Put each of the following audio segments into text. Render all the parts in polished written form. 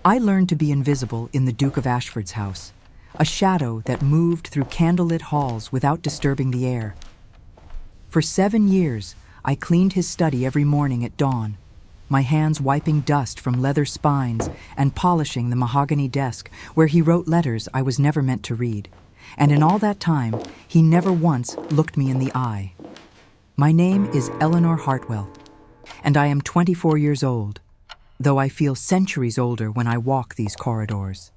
I learned to be invisible in the Duke of Ashford's house, a shadow that moved through candlelit halls without disturbing the air. For 7 years, I cleaned his study every morning at dawn, my hands wiping dust from leather spines and polishing the mahogany desk where he wrote letters I was never meant to read. And in all that time, he never once looked me in the eye. My name is Eleanor Hartwell, and I am 24 years old, though I feel centuries older when I walk these corridors.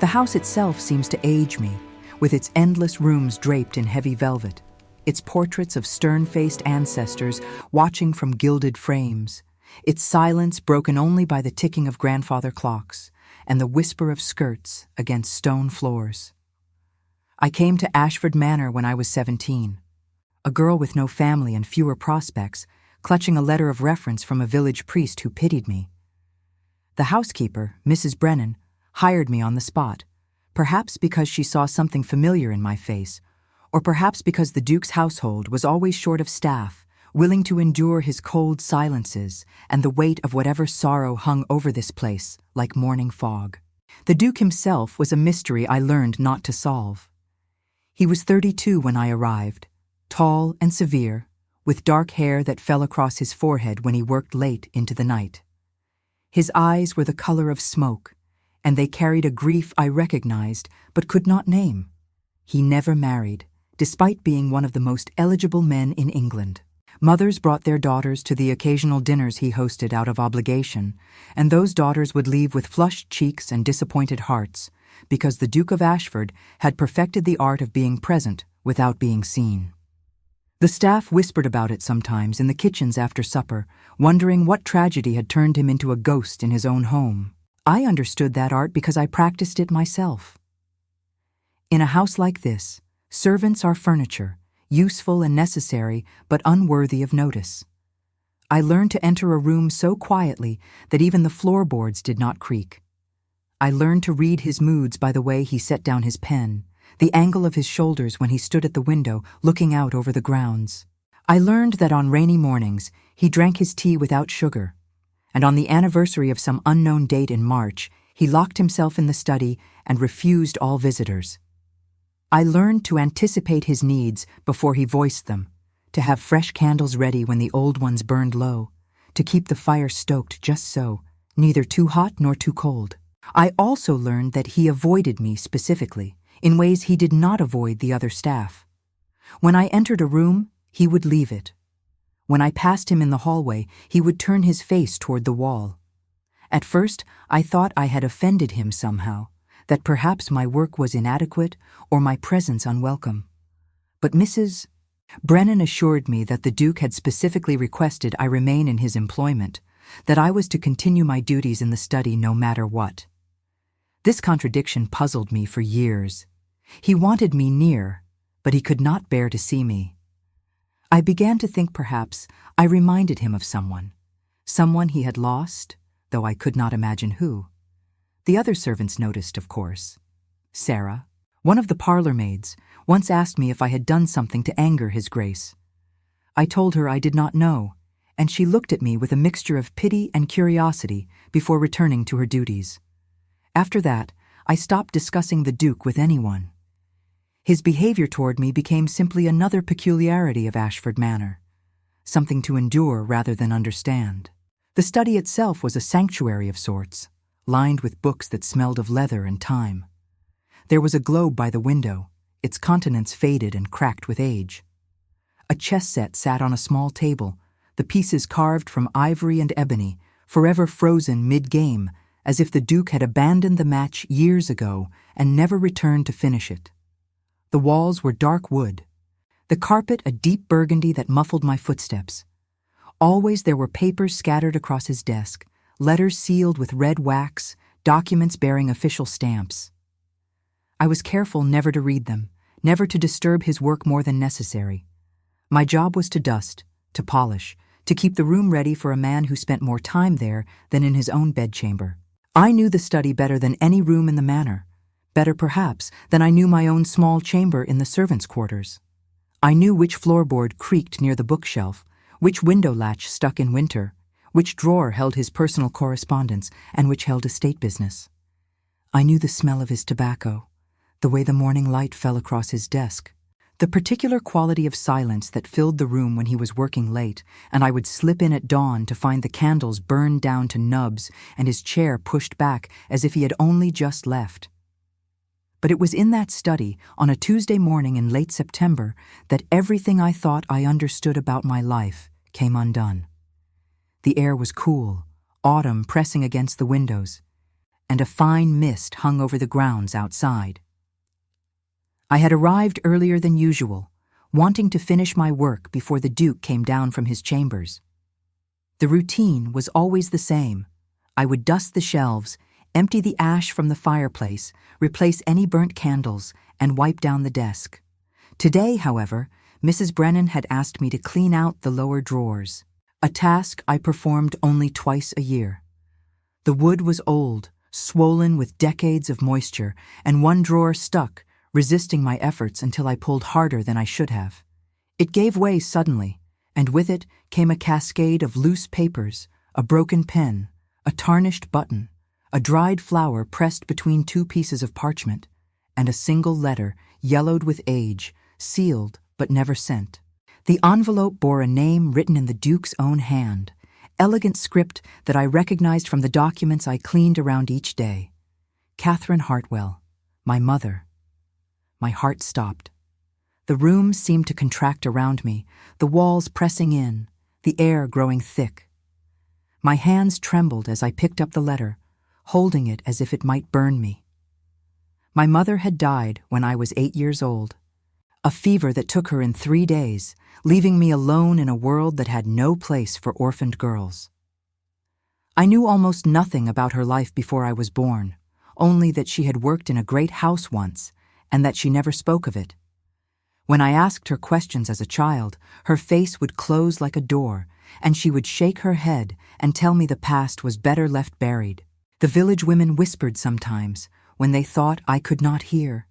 The house itself seems to age me, with its endless rooms draped in heavy velvet, its portraits of stern-faced ancestors watching from gilded frames, its silence broken only by the ticking of grandfather clocks and the whisper of skirts against stone floors. I came to Ashford Manor when I was 17, a girl with no family and fewer prospects, clutching a letter of reference from a village priest who pitied me. The housekeeper, Mrs. Brennan, hired me on the spot, perhaps because she saw something familiar in my face, or perhaps because the Duke's household was always short of staff, willing to endure his cold silences and the weight of whatever sorrow hung over this place like morning fog. The Duke himself was a mystery I learned not to solve. He was 32 when I arrived, tall and severe, with dark hair that fell across his forehead when he worked late into the night. His eyes were the color of smoke, and they carried a grief I recognized but could not name. He never married, despite being one of the most eligible men in England. Mothers brought their daughters to the occasional dinners he hosted out of obligation, and those daughters would leave with flushed cheeks and disappointed hearts, because the Duke of Ashford had perfected the art of being present without being seen. The staff whispered about it sometimes in the kitchens after supper, wondering what tragedy had turned him into a ghost in his own home. I understood that art because I practiced it myself. In a house like this, servants are furniture, useful and necessary, but unworthy of notice. I learned to enter a room so quietly that even the floorboards did not creak. I learned to read his moods by the way he set down his pen, the angle of his shoulders when he stood at the window looking out over the grounds. I learned that on rainy mornings he drank his tea without sugar, and on the anniversary of some unknown date in March, he locked himself in the study and refused all visitors. I learned to anticipate his needs before he voiced them, to have fresh candles ready when the old ones burned low, to keep the fire stoked just so, neither too hot nor too cold. I also learned that he avoided me specifically, in ways he did not avoid the other staff. When I entered a room, he would leave it. When I passed him in the hallway, he would turn his face toward the wall. At first, I thought I had offended him somehow, that perhaps my work was inadequate or my presence unwelcome. But Mrs. Brennan assured me that the Duke had specifically requested I remain in his employment, that I was to continue my duties in the study no matter what. This contradiction puzzled me for years. He wanted me near, but he could not bear to see me. I began to think perhaps I reminded him of someone he had lost, though I could not imagine who. The other servants noticed, of course. Sarah, one of the parlor maids, once asked me if I had done something to anger His Grace. I told her I did not know, and she looked at me with a mixture of pity and curiosity before returning to her duties. After that, I stopped discussing the Duke with anyone. His behavior toward me became simply another peculiarity of Ashford Manor, something to endure rather than understand. The study itself was a sanctuary of sorts, lined with books that smelled of leather and time. There was a globe by the window, its contents faded and cracked with age. A chess set sat on a small table, the pieces carved from ivory and ebony, forever frozen mid-game, as if the Duke had abandoned the match years ago and never returned to finish it. The walls were dark wood, the carpet a deep burgundy that muffled my footsteps. Always there were papers scattered across his desk, letters sealed with red wax, documents bearing official stamps. I was careful never to read them, never to disturb his work more than necessary. My job was to dust, to polish, to keep the room ready for a man who spent more time there than in his own bedchamber. I knew the study better than any room in the manor, better perhaps than I knew my own small chamber in the servants' quarters. I knew which floorboard creaked near the bookshelf, which window latch stuck in winter, which drawer held his personal correspondence and which held estate business. I knew the smell of his tobacco, the way the morning light fell across his desk, the particular quality of silence that filled the room when he was working late, and I would slip in at dawn to find the candles burned down to nubs and his chair pushed back as if he had only just left. But it was in that study, on a Tuesday morning in late September, that everything I thought I understood about my life came undone. The air was cool, autumn pressing against the windows, and a fine mist hung over the grounds outside. I had arrived earlier than usual, wanting to finish my work before the Duke came down from his chambers. The routine was always the same. I would dust the shelves, empty the ash from the fireplace, replace any burnt candles, and wipe down the desk. Today, however, Mrs. Brennan had asked me to clean out the lower drawers, a task I performed only twice a year. The wood was old, swollen with decades of moisture, and one drawer stuck, resisting my efforts until I pulled harder than I should have. It gave way suddenly, and with it came a cascade of loose papers, a broken pen, a tarnished button, a dried flower pressed between two pieces of parchment, and a single letter, yellowed with age, sealed but never sent. The envelope bore a name written in the Duke's own hand, elegant script that I recognized from the documents I cleaned around each day. Catherine Hartwell, my mother. My heart stopped. The room seemed to contract around me, the walls pressing in, the air growing thick. My hands trembled as I picked up the letter, holding it as if it might burn me. My mother had died when I was 8 years old, a fever that took her in 3 days, leaving me alone in a world that had no place for orphaned girls. I knew almost nothing about her life before I was born, only that she had worked in a great house once, and that she never spoke of it. When I asked her questions as a child, her face would close like a door, and she would shake her head and tell me the past was better left buried. The village women whispered sometimes, when they thought I could not hear.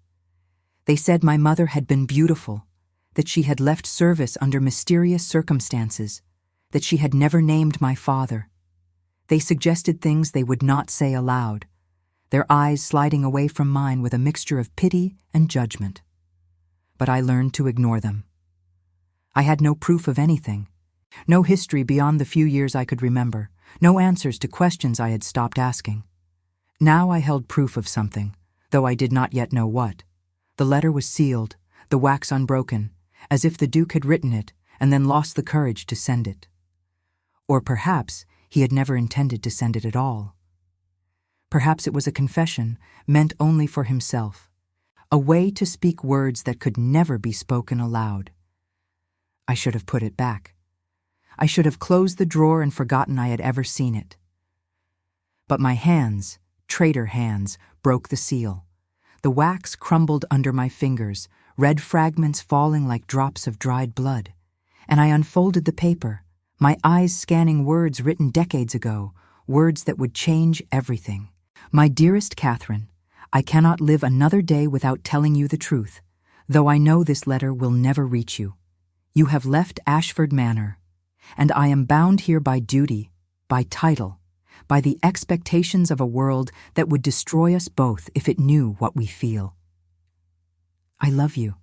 They said my mother had been beautiful, that she had left service under mysterious circumstances, that she had never named my father. They suggested things they would not say aloud, their eyes sliding away from mine with a mixture of pity and judgment. But I learned to ignore them. I had no proof of anything, no history beyond the few years I could remember, no answers to questions I had stopped asking. Now I held proof of something, though I did not yet know what. The letter was sealed, the wax unbroken, as if the Duke had written it and then lost the courage to send it. Or perhaps he had never intended to send it at all. Perhaps it was a confession meant only for himself, a way to speak words that could never be spoken aloud. I should have put it back. I should have closed the drawer and forgotten I had ever seen it. But my hands, traitor hands, broke the seal. The wax crumbled under my fingers, red fragments falling like drops of dried blood, and I unfolded the paper, my eyes scanning words written decades ago, words that would change everything. My dearest Catherine, I cannot live another day without telling you the truth, though I know this letter will never reach you. You have left Ashford Manor, and I am bound here by duty, by title, by the expectations of a world that would destroy us both if it knew what we feel. I love you.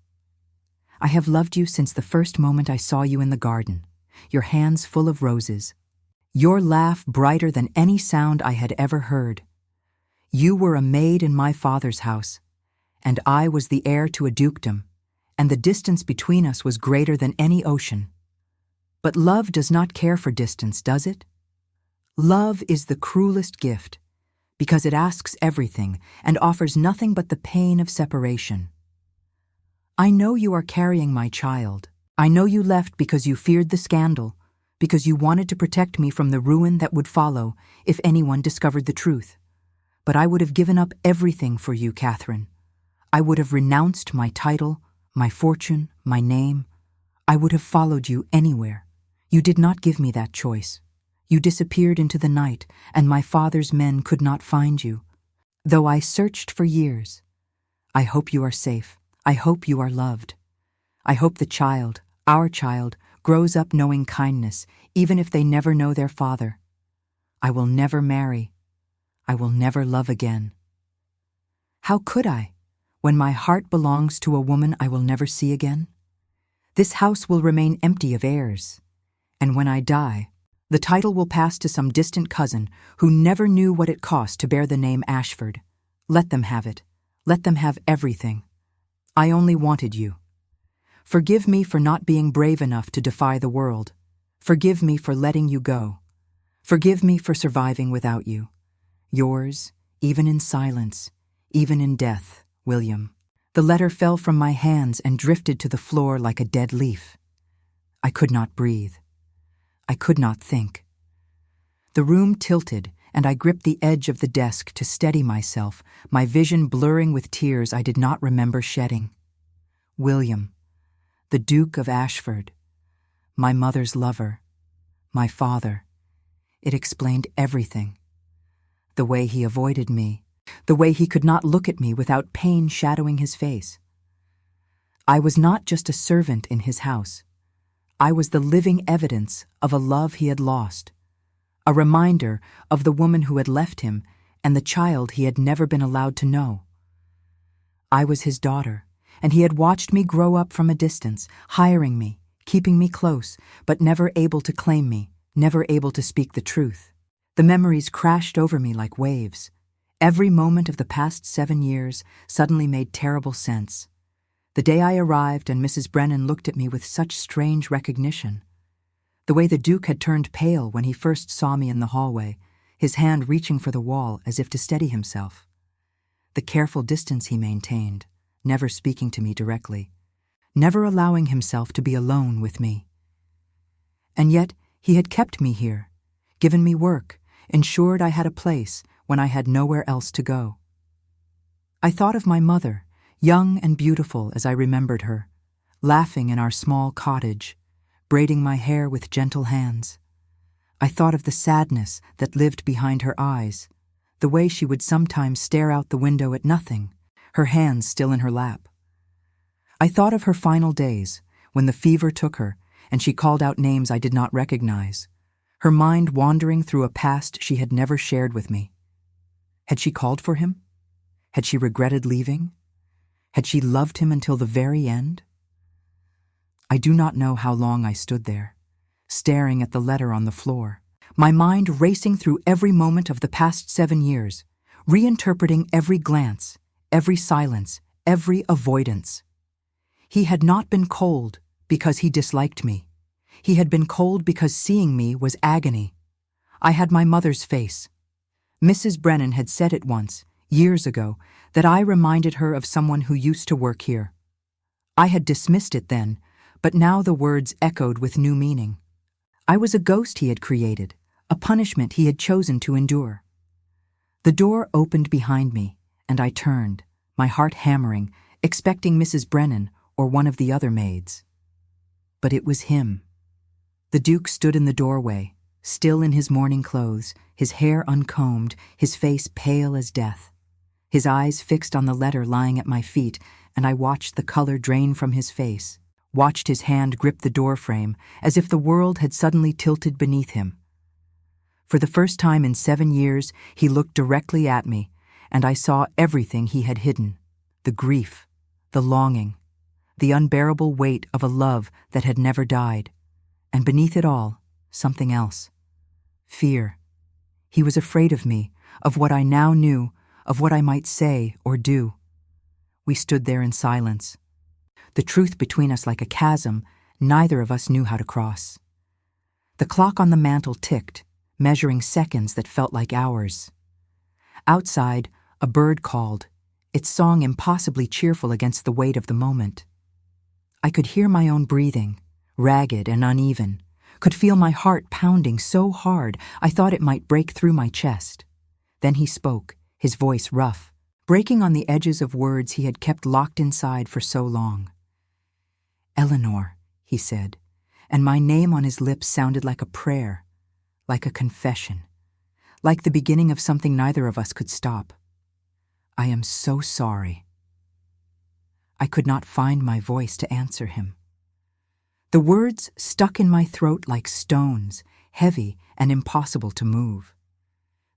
I have loved you since the first moment I saw you in the garden, your hands full of roses, your laugh brighter than any sound I had ever heard. You were a maid in my father's house, and I was the heir to a dukedom, and the distance between us was greater than any ocean. But love does not care for distance, does it? Love is the cruelest gift, because it asks everything and offers nothing but the pain of separation. I know you are carrying my child. I know you left because you feared the scandal, because you wanted to protect me from the ruin that would follow if anyone discovered the truth. But I would have given up everything for you, Catherine. I would have renounced my title, my fortune, my name. I would have followed you anywhere. You did not give me that choice. You disappeared into the night, and my father's men could not find you. Though I searched for years. I hope you are safe. I hope you are loved. I hope the child, our child, grows up knowing kindness, even if they never know their father. I will never marry. I will never love again. How could I, when my heart belongs to a woman I will never see again? This house will remain empty of heirs, and when I die, the title will pass to some distant cousin who never knew what it cost to bear the name Ashford. Let them have it. Let them have everything. I only wanted you. Forgive me for not being brave enough to defy the world. Forgive me for letting you go. Forgive me for surviving without you. Yours, even in silence, even in death, William. The letter fell from my hands and drifted to the floor like a dead leaf. I could not breathe. I could not think. The room tilted, and I gripped the edge of the desk to steady myself, my vision blurring with tears I did not remember shedding. William, the Duke of Ashford, my mother's lover, my father. It explained everything. The way he avoided me, the way he could not look at me without pain shadowing his face. I was not just a servant in his house. I was the living evidence of a love he had lost, a reminder of the woman who had left him and the child he had never been allowed to know. I was his daughter, and he had watched me grow up from a distance, hiring me, keeping me close, but never able to claim me, never able to speak the truth. The memories crashed over me like waves. Every moment of the past 7 years suddenly made terrible sense. The day I arrived and Mrs. Brennan looked at me with such strange recognition. The way the Duke had turned pale when he first saw me in the hallway, his hand reaching for the wall as if to steady himself. The careful distance he maintained, never speaking to me directly, never allowing himself to be alone with me. And yet he had kept me here, given me work, ensured I had a place when I had nowhere else to go. I thought of my mother, young and beautiful as I remembered her, laughing in our small cottage, braiding my hair with gentle hands. I thought of the sadness that lived behind her eyes, the way she would sometimes stare out the window at nothing, her hands still in her lap. I thought of her final days, when the fever took her and she called out names I did not recognize, her mind wandering through a past she had never shared with me. Had she called for him? Had she regretted leaving? Had she loved him until the very end? I do not know how long I stood there, staring at the letter on the floor, my mind racing through every moment of the past 7 years, reinterpreting every glance, every silence, every avoidance. He had not been cold because he disliked me. He had been cold because seeing me was agony. I had my mother's face. Mrs. Brennan had said it once, years ago, that I reminded her of someone who used to work here. I had dismissed it then, but now the words echoed with new meaning. I was a ghost he had created, a punishment he had chosen to endure. The door opened behind me, and I turned, my heart hammering, expecting Mrs. Brennan or one of the other maids. But it was him. The Duke stood in the doorway, still in his mourning clothes, his hair uncombed, his face pale as death. His eyes fixed on the letter lying at my feet, and I watched the color drain from his face, watched his hand grip the doorframe, as if the world had suddenly tilted beneath him. For the first time in 7 years, he looked directly at me, and I saw everything he had hidden, the grief, the longing, the unbearable weight of a love that had never died, and beneath it all, something else. Fear. He was afraid of me, of what I now knew, of what I might say or do. We stood there in silence. The truth between us like a chasm, neither of us knew how to cross. The clock on the mantel ticked, measuring seconds that felt like hours. Outside, a bird called, its song impossibly cheerful against the weight of the moment. I could hear my own breathing, ragged and uneven, could feel my heart pounding so hard I thought it might break through my chest. Then he spoke, his voice rough, breaking on the edges of words he had kept locked inside for so long. "Eleanor," he said, and my name on his lips sounded like a prayer, like a confession, like the beginning of something neither of us could stop. "I am so sorry." I could not find my voice to answer him. The words stuck in my throat like stones, heavy and impossible to move.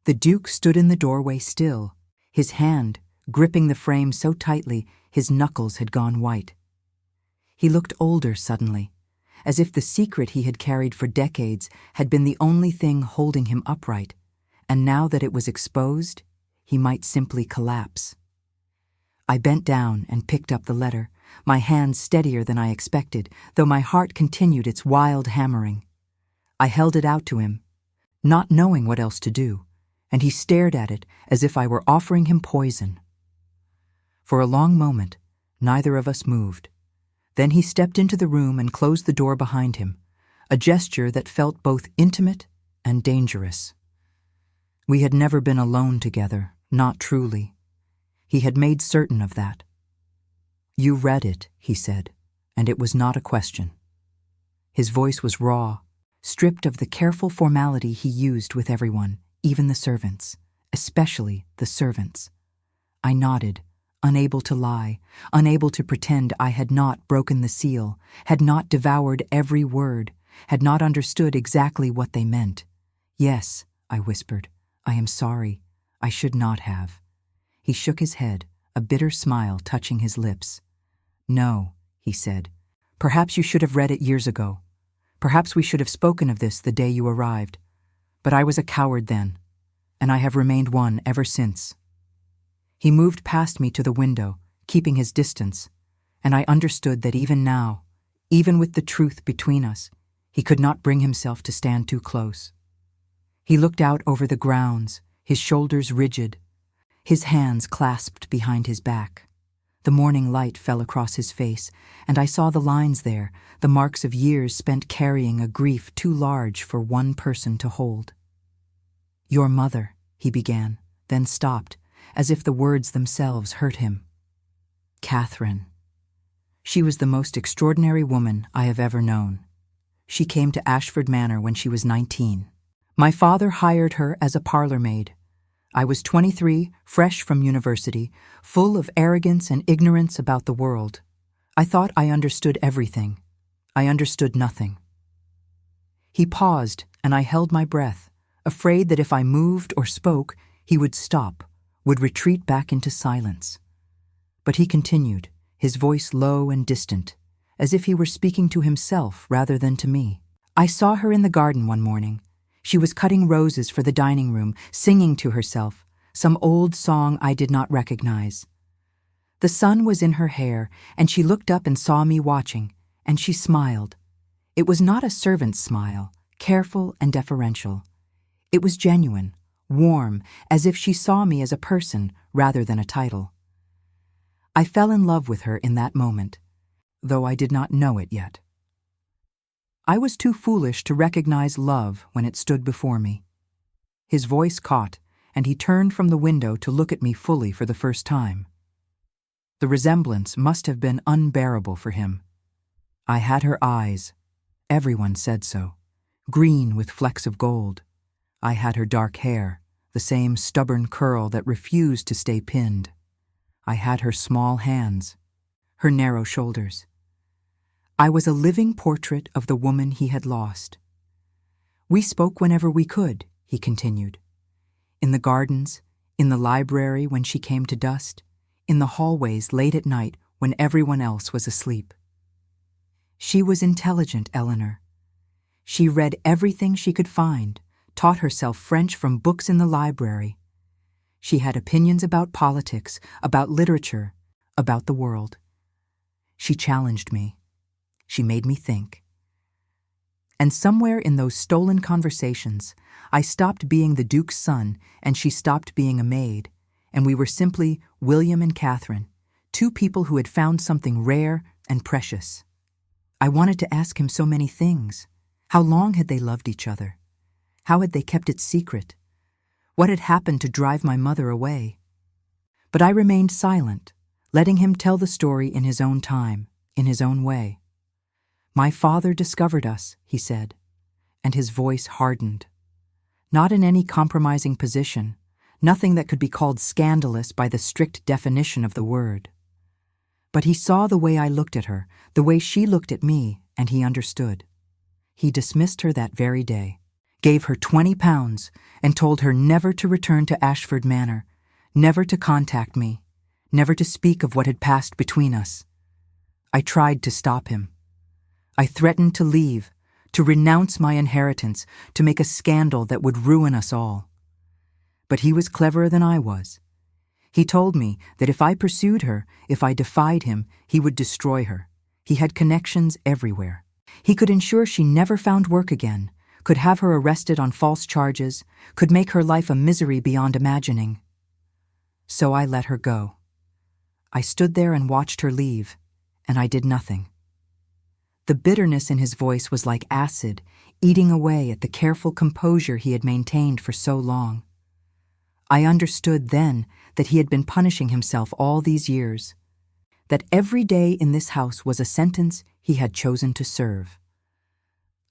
The Duke stood in the doorway still, his hand gripping the frame so tightly his knuckles had gone white. He looked older suddenly, as if the secret he had carried for decades had been the only thing holding him upright, and now that it was exposed, he might simply collapse. I bent down and picked up the letter, my hand steadier than I expected, though my heart continued its wild hammering. I held it out to him, not knowing what else to do, and he stared at it as if I were offering him poison. For a long moment, neither of us moved. Then he stepped into the room and closed the door behind him, a gesture that felt both intimate and dangerous. We had never been alone together, not truly. He had made certain of that. "You read it," he said, and it was not a question. His voice was raw, stripped of the careful formality he used with everyone, even the servants, especially the servants. I nodded, unable to lie, unable to pretend I had not broken the seal, had not devoured every word, had not understood exactly what they meant. "Yes," I whispered, "I am sorry. I should not have." He shook his head, a bitter smile touching his lips. "No," he said, "perhaps you should have read it years ago. Perhaps we should have spoken of this the day you arrived. But I was a coward then, and I have remained one ever since." He moved past me to the window, keeping his distance, and I understood that even now, even with the truth between us, he could not bring himself to stand too close. He looked out over the grounds, his shoulders rigid, his hands clasped behind his back. The morning light fell across his face, and I saw the lines there, the marks of years spent carrying a grief too large for one person to hold. "Your mother," he began, then stopped, as if the words themselves hurt him. "Catherine. She was the most extraordinary woman I have ever known. She came to Ashford Manor when she was 19. My father hired her as a parlor maid. I was 23, fresh from university, full of arrogance and ignorance about the world. I thought I understood everything. I understood nothing." He paused, and I held my breath, afraid that if I moved or spoke, he would stop, would retreat back into silence. But he continued, his voice low and distant, as if he were speaking to himself rather than to me. "I saw her in the garden one morning. She was cutting roses for the dining room, singing to herself, some old song I did not recognize. The sun was in her hair, and she looked up and saw me watching, and she smiled. It was not a servant's smile, careful and deferential. It was genuine, warm, as if she saw me as a person rather than a title. I fell in love with her in that moment, though I did not know it yet. I was too foolish to recognize love when it stood before me." His voice caught, and he turned from the window to look at me fully for the first time. The resemblance must have been unbearable for him. I had her eyes. Everyone said so. Green with flecks of gold. I had her dark hair, the same stubborn curl that refused to stay pinned. I had her small hands, her narrow shoulders. I was a living portrait of the woman he had lost. "We spoke whenever we could," he continued. "In the gardens, in the library when she came to dust, in the hallways late at night when everyone else was asleep. She was intelligent, Eleanor. She read everything she could find, taught herself French from books in the library. She had opinions about politics, about literature, about the world. She challenged me. She made me think. And somewhere in those stolen conversations, I stopped being the Duke's son and she stopped being a maid, and we were simply William and Catherine, two people who had found something rare and precious. I wanted to ask him so many things. How long had they loved each other? How had they kept it secret? What had happened to drive my mother away? But I remained silent, letting him tell the story in his own time, in his own way. "My father discovered us," he said, and his voice hardened. Not in any compromising position, nothing that could be called scandalous by the strict definition of the word. But he saw the way I looked at her, the way she looked at me, and he understood. He dismissed her that very day, gave her £20, and told her never to return to Ashford Manor, never to contact me, never to speak of what had passed between us. I tried to stop him. I threatened to leave, to renounce my inheritance, to make a scandal that would ruin us all. But he was cleverer than I was. He told me that if I pursued her, if I defied him, he would destroy her. He had connections everywhere. He could ensure she never found work again, could have her arrested on false charges, could make her life a misery beyond imagining. So I let her go. I stood there and watched her leave, and I did nothing. The bitterness in his voice was like acid, eating away at the careful composure he had maintained for so long. I understood then that he had been punishing himself all these years, that every day in this house was a sentence he had chosen to serve.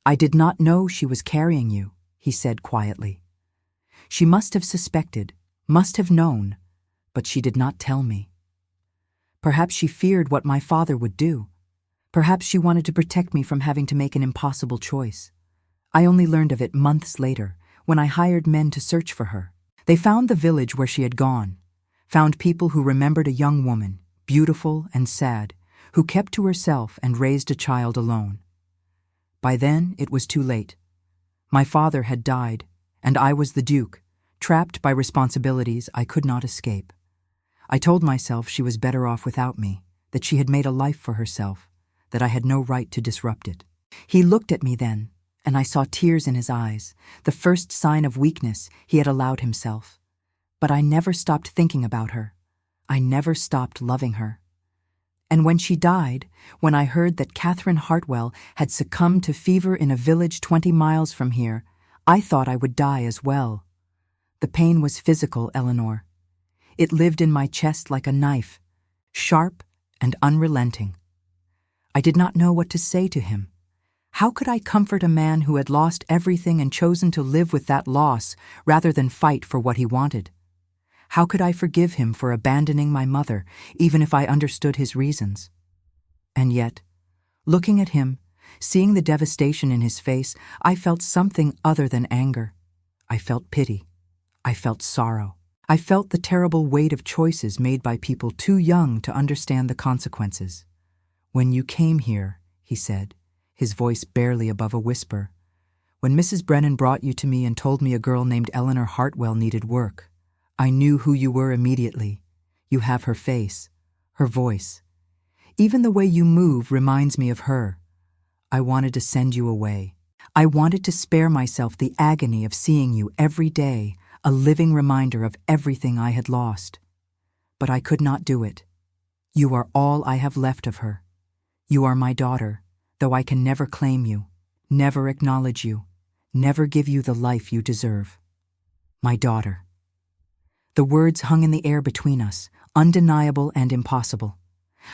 "I did not know she was carrying you," he said quietly. "She must have suspected, must have known, but she did not tell me. Perhaps she feared what my father would do. Perhaps she wanted to protect me from having to make an impossible choice. I only learned of it months later, when I hired men to search for her. They found the village where she had gone, found people who remembered a young woman, beautiful and sad, who kept to herself and raised a child alone. By then, it was too late. My father had died, and I was the Duke, trapped by responsibilities I could not escape. I told myself she was better off without me, that she had made a life for herself, that I had no right to disrupt it. He looked at me then, and I saw tears in his eyes, the first sign of weakness he had allowed himself. But I never stopped thinking about her. I never stopped loving her. And when she died, when I heard that Catherine Hartwell had succumbed to fever in a village 20 miles from here, I thought I would die as well. The pain was physical, Eleanor. It lived in my chest like a knife, sharp and unrelenting. I did not know what to say to him. How could I comfort a man who had lost everything and chosen to live with that loss rather than fight for what he wanted? How could I forgive him for abandoning my mother, even if I understood his reasons? And yet, looking at him, seeing the devastation in his face, I felt something other than anger. I felt pity. I felt sorrow. I felt the terrible weight of choices made by people too young to understand the consequences. "When you came here," he said, his voice barely above a whisper, "when Mrs. Brennan brought you to me and told me a girl named Eleanor Hartwell needed work, I knew who you were immediately. You have her face, her voice. Even the way you move reminds me of her. I wanted to send you away. I wanted to spare myself the agony of seeing you every day, a living reminder of everything I had lost. But I could not do it. You are all I have left of her. You are my daughter, though I can never claim you, never acknowledge you, never give you the life you deserve. My daughter." The words hung in the air between us, undeniable and impossible.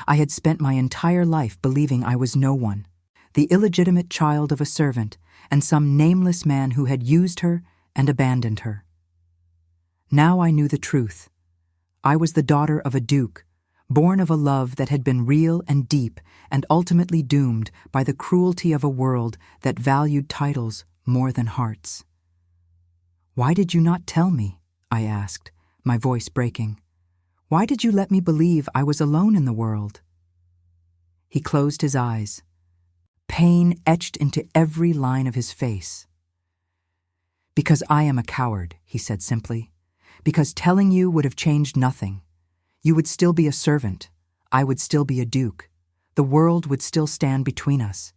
I had spent my entire life believing I was no one, the illegitimate child of a servant and some nameless man who had used her and abandoned her. Now I knew the truth. I was the daughter of a duke, born of a love that had been real and deep and ultimately doomed by the cruelty of a world that valued titles more than hearts. "Why did you not tell me?" I asked, my voice breaking. "Why did you let me believe I was alone in the world?" He closed his eyes, pain etched into every line of his face. "Because I am a coward," he said simply. "Because telling you would have changed nothing. You would still be a servant. I would still be a duke. The world would still stand between us.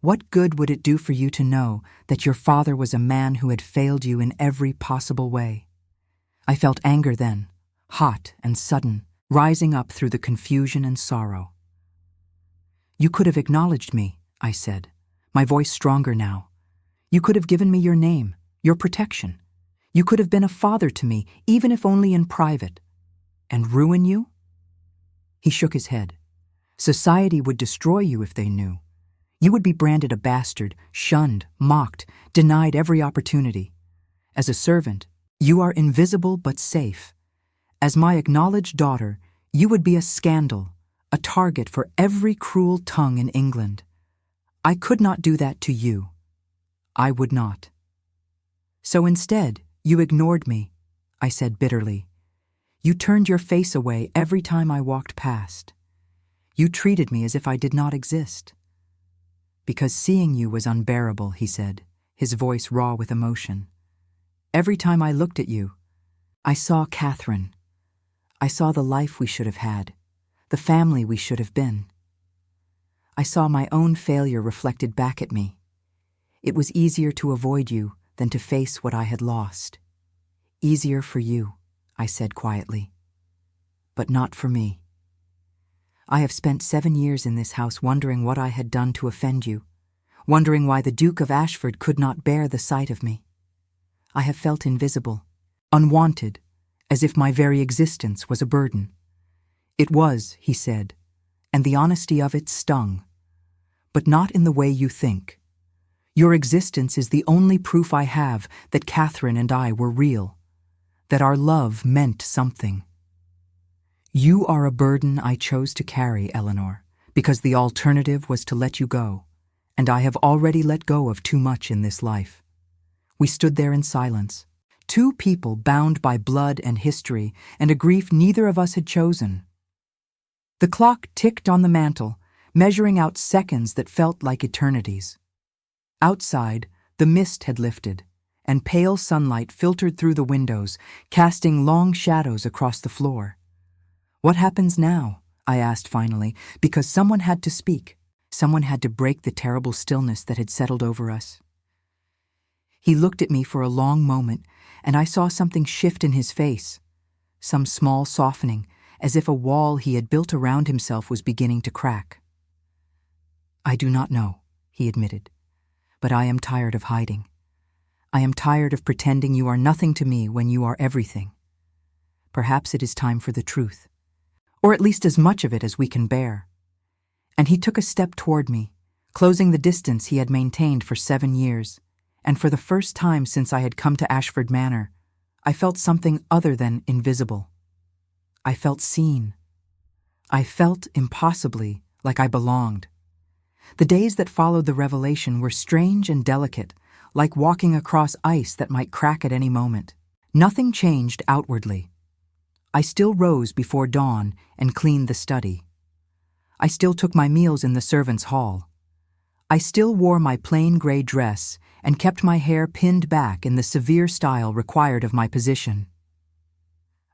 What good would it do for you to know that your father was a man who had failed you in every possible way?" I felt anger then, hot and sudden, rising up through the confusion and sorrow. "You could have acknowledged me," I said, my voice stronger now. "You could have given me your name, your protection. You could have been a father to me, even if only in private. And ruin you?" He shook his head. "Society would destroy you if they knew. You would be branded a bastard, shunned, mocked, denied every opportunity. As a servant, you are invisible but safe. As my acknowledged daughter, you would be a scandal, a target for every cruel tongue in England. I could not do that to you. I would not." So instead, you ignored me, I said bitterly. You turned your face away every time I walked past. You treated me as if I did not exist. Because seeing you was unbearable, he said, his voice raw with emotion. Every time I looked at you, I saw Catherine. I saw the life we should have had, the family we should have been. I saw my own failure reflected back at me. It was easier to avoid you than to face what I had lost. Easier for you, I said quietly, but not for me. I have spent 7 years in this house wondering what I had done to offend you, wondering why the Duke of Ashford could not bear the sight of me. I have felt invisible, unwanted, as if my very existence was a burden. It was, he said, and the honesty of it stung. But not in the way you think. Your existence is the only proof I have that Catherine and I were real, that our love meant something. You are a burden I chose to carry, Eleanor, because the alternative was to let you go, and I have already let go of too much in this life. We stood there in silence, two people bound by blood and history and a grief neither of us had chosen. The clock ticked on the mantel, measuring out seconds that felt like eternities. Outside, the mist had lifted, and pale sunlight filtered through the windows, casting long shadows across the floor. What happens now? I asked finally, because someone had to speak. Someone had to break the terrible stillness that had settled over us. He looked at me for a long moment, and I saw something shift in his face, some small softening, as if a wall he had built around himself was beginning to crack. I do not know, he admitted, but I am tired of hiding. I am tired of pretending you are nothing to me when you are everything. Perhaps it is time for the truth, or at least as much of it as we can bear. And he took a step toward me, closing the distance he had maintained for 7 years, and for the first time since I had come to Ashford Manor, I felt something other than invisible. I felt seen. I felt, impossibly, like I belonged. The days that followed the revelation were strange and delicate, like walking across ice that might crack at any moment. Nothing changed outwardly. I still rose before dawn and cleaned the study. I still took my meals in the servants' hall. I still wore my plain gray dress and kept my hair pinned back in the severe style required of my position.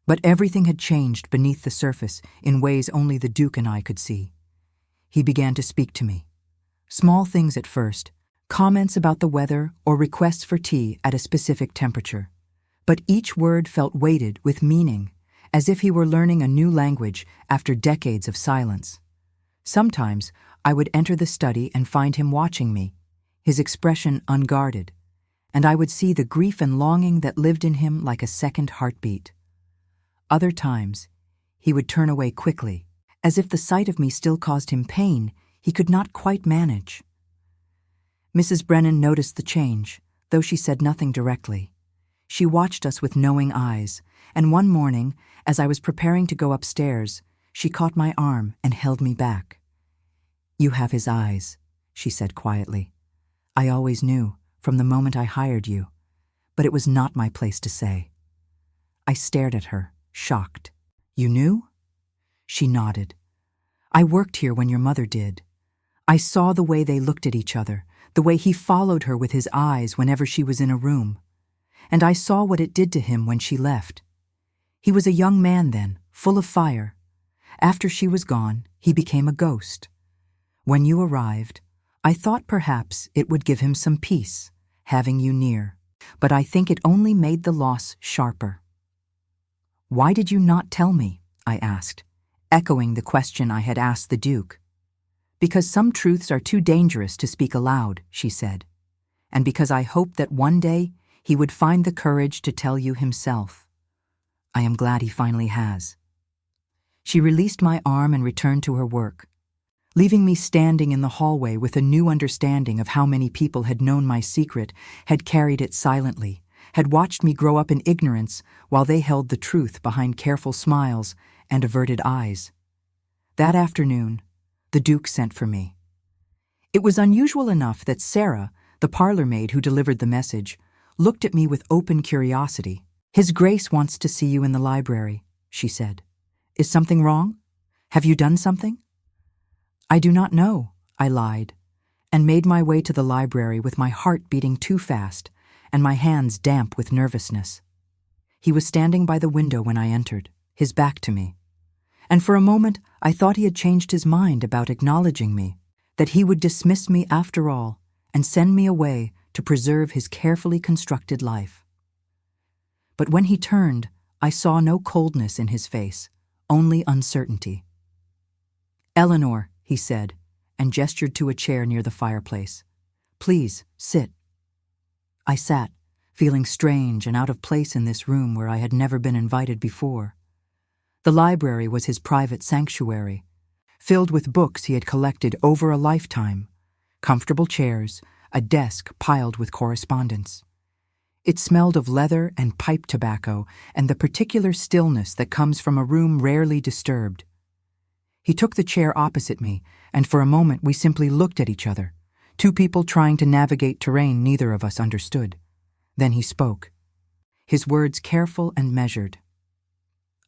But everything had changed beneath the surface in ways only the Duke and I could see. He began to speak to me. Small things at first, comments about the weather or requests for tea at a specific temperature. But each word felt weighted with meaning, as if he were learning a new language after decades of silence. Sometimes I would enter the study and find him watching me, his expression unguarded, and I would see the grief and longing that lived in him like a second heartbeat. Other times, he would turn away quickly, as if the sight of me still caused him pain he could not quite manage. Mrs. Brennan noticed the change, though she said nothing directly. She watched us with knowing eyes, and one morning, as I was preparing to go upstairs, she caught my arm and held me back. "You have his eyes," she said quietly. "I always knew, from the moment I hired you, but it was not my place to say." I stared at her, shocked. "You knew?" She nodded. "I worked here when your mother did. I saw the way they looked at each other, the way he followed her with his eyes whenever she was in a room. And I saw what it did to him when she left. He was a young man then, full of fire. After she was gone, he became a ghost. When you arrived, I thought perhaps it would give him some peace, having you near, but I think it only made the loss sharper." "Why did you not tell me?" I asked, echoing the question I had asked the Duke. "Because some truths are too dangerous to speak aloud," she said, "and because I hoped that one day he would find the courage to tell you himself. I am glad he finally has." She released my arm and returned to her work, leaving me standing in the hallway with a new understanding of how many people had known my secret, had carried it silently, had watched me grow up in ignorance while they held the truth behind careful smiles and averted eyes. That afternoon, the Duke sent for me. It was unusual enough that Sarah, the parlor maid who delivered the message, looked at me with open curiosity. "His Grace wants to see you in the library," she said. "Is something wrong? Have you done something?" "I do not know," I lied, and made my way to the library with my heart beating too fast and my hands damp with nervousness. He was standing by the window when I entered, his back to me. And for a moment I thought he had changed his mind about acknowledging me, that he would dismiss me after all and send me away to preserve his carefully constructed life. But when he turned, I saw no coldness in his face, only uncertainty. "Eleanor," he said, and gestured to a chair near the fireplace. "Please, sit." I sat, feeling strange and out of place in this room where I had never been invited before. The library was his private sanctuary, filled with books he had collected over a lifetime, comfortable chairs, a desk piled with correspondence. It smelled of leather and pipe tobacco and the particular stillness that comes from a room rarely disturbed. He took the chair opposite me, and for a moment we simply looked at each other, two people trying to navigate terrain neither of us understood. Then he spoke, his words careful and measured.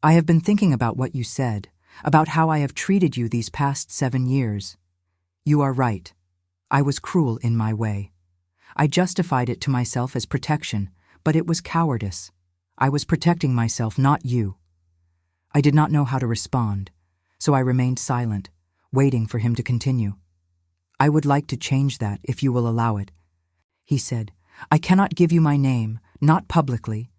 "I have been thinking about what you said, about how I have treated you these past 7 years. You are right. I was cruel in my way. I justified it to myself as protection, but it was cowardice. I was protecting myself, not you." I did not know how to respond, so I remained silent, waiting for him to continue. "I would like to change that if you will allow it," he said. "I cannot give you my name, not publicly.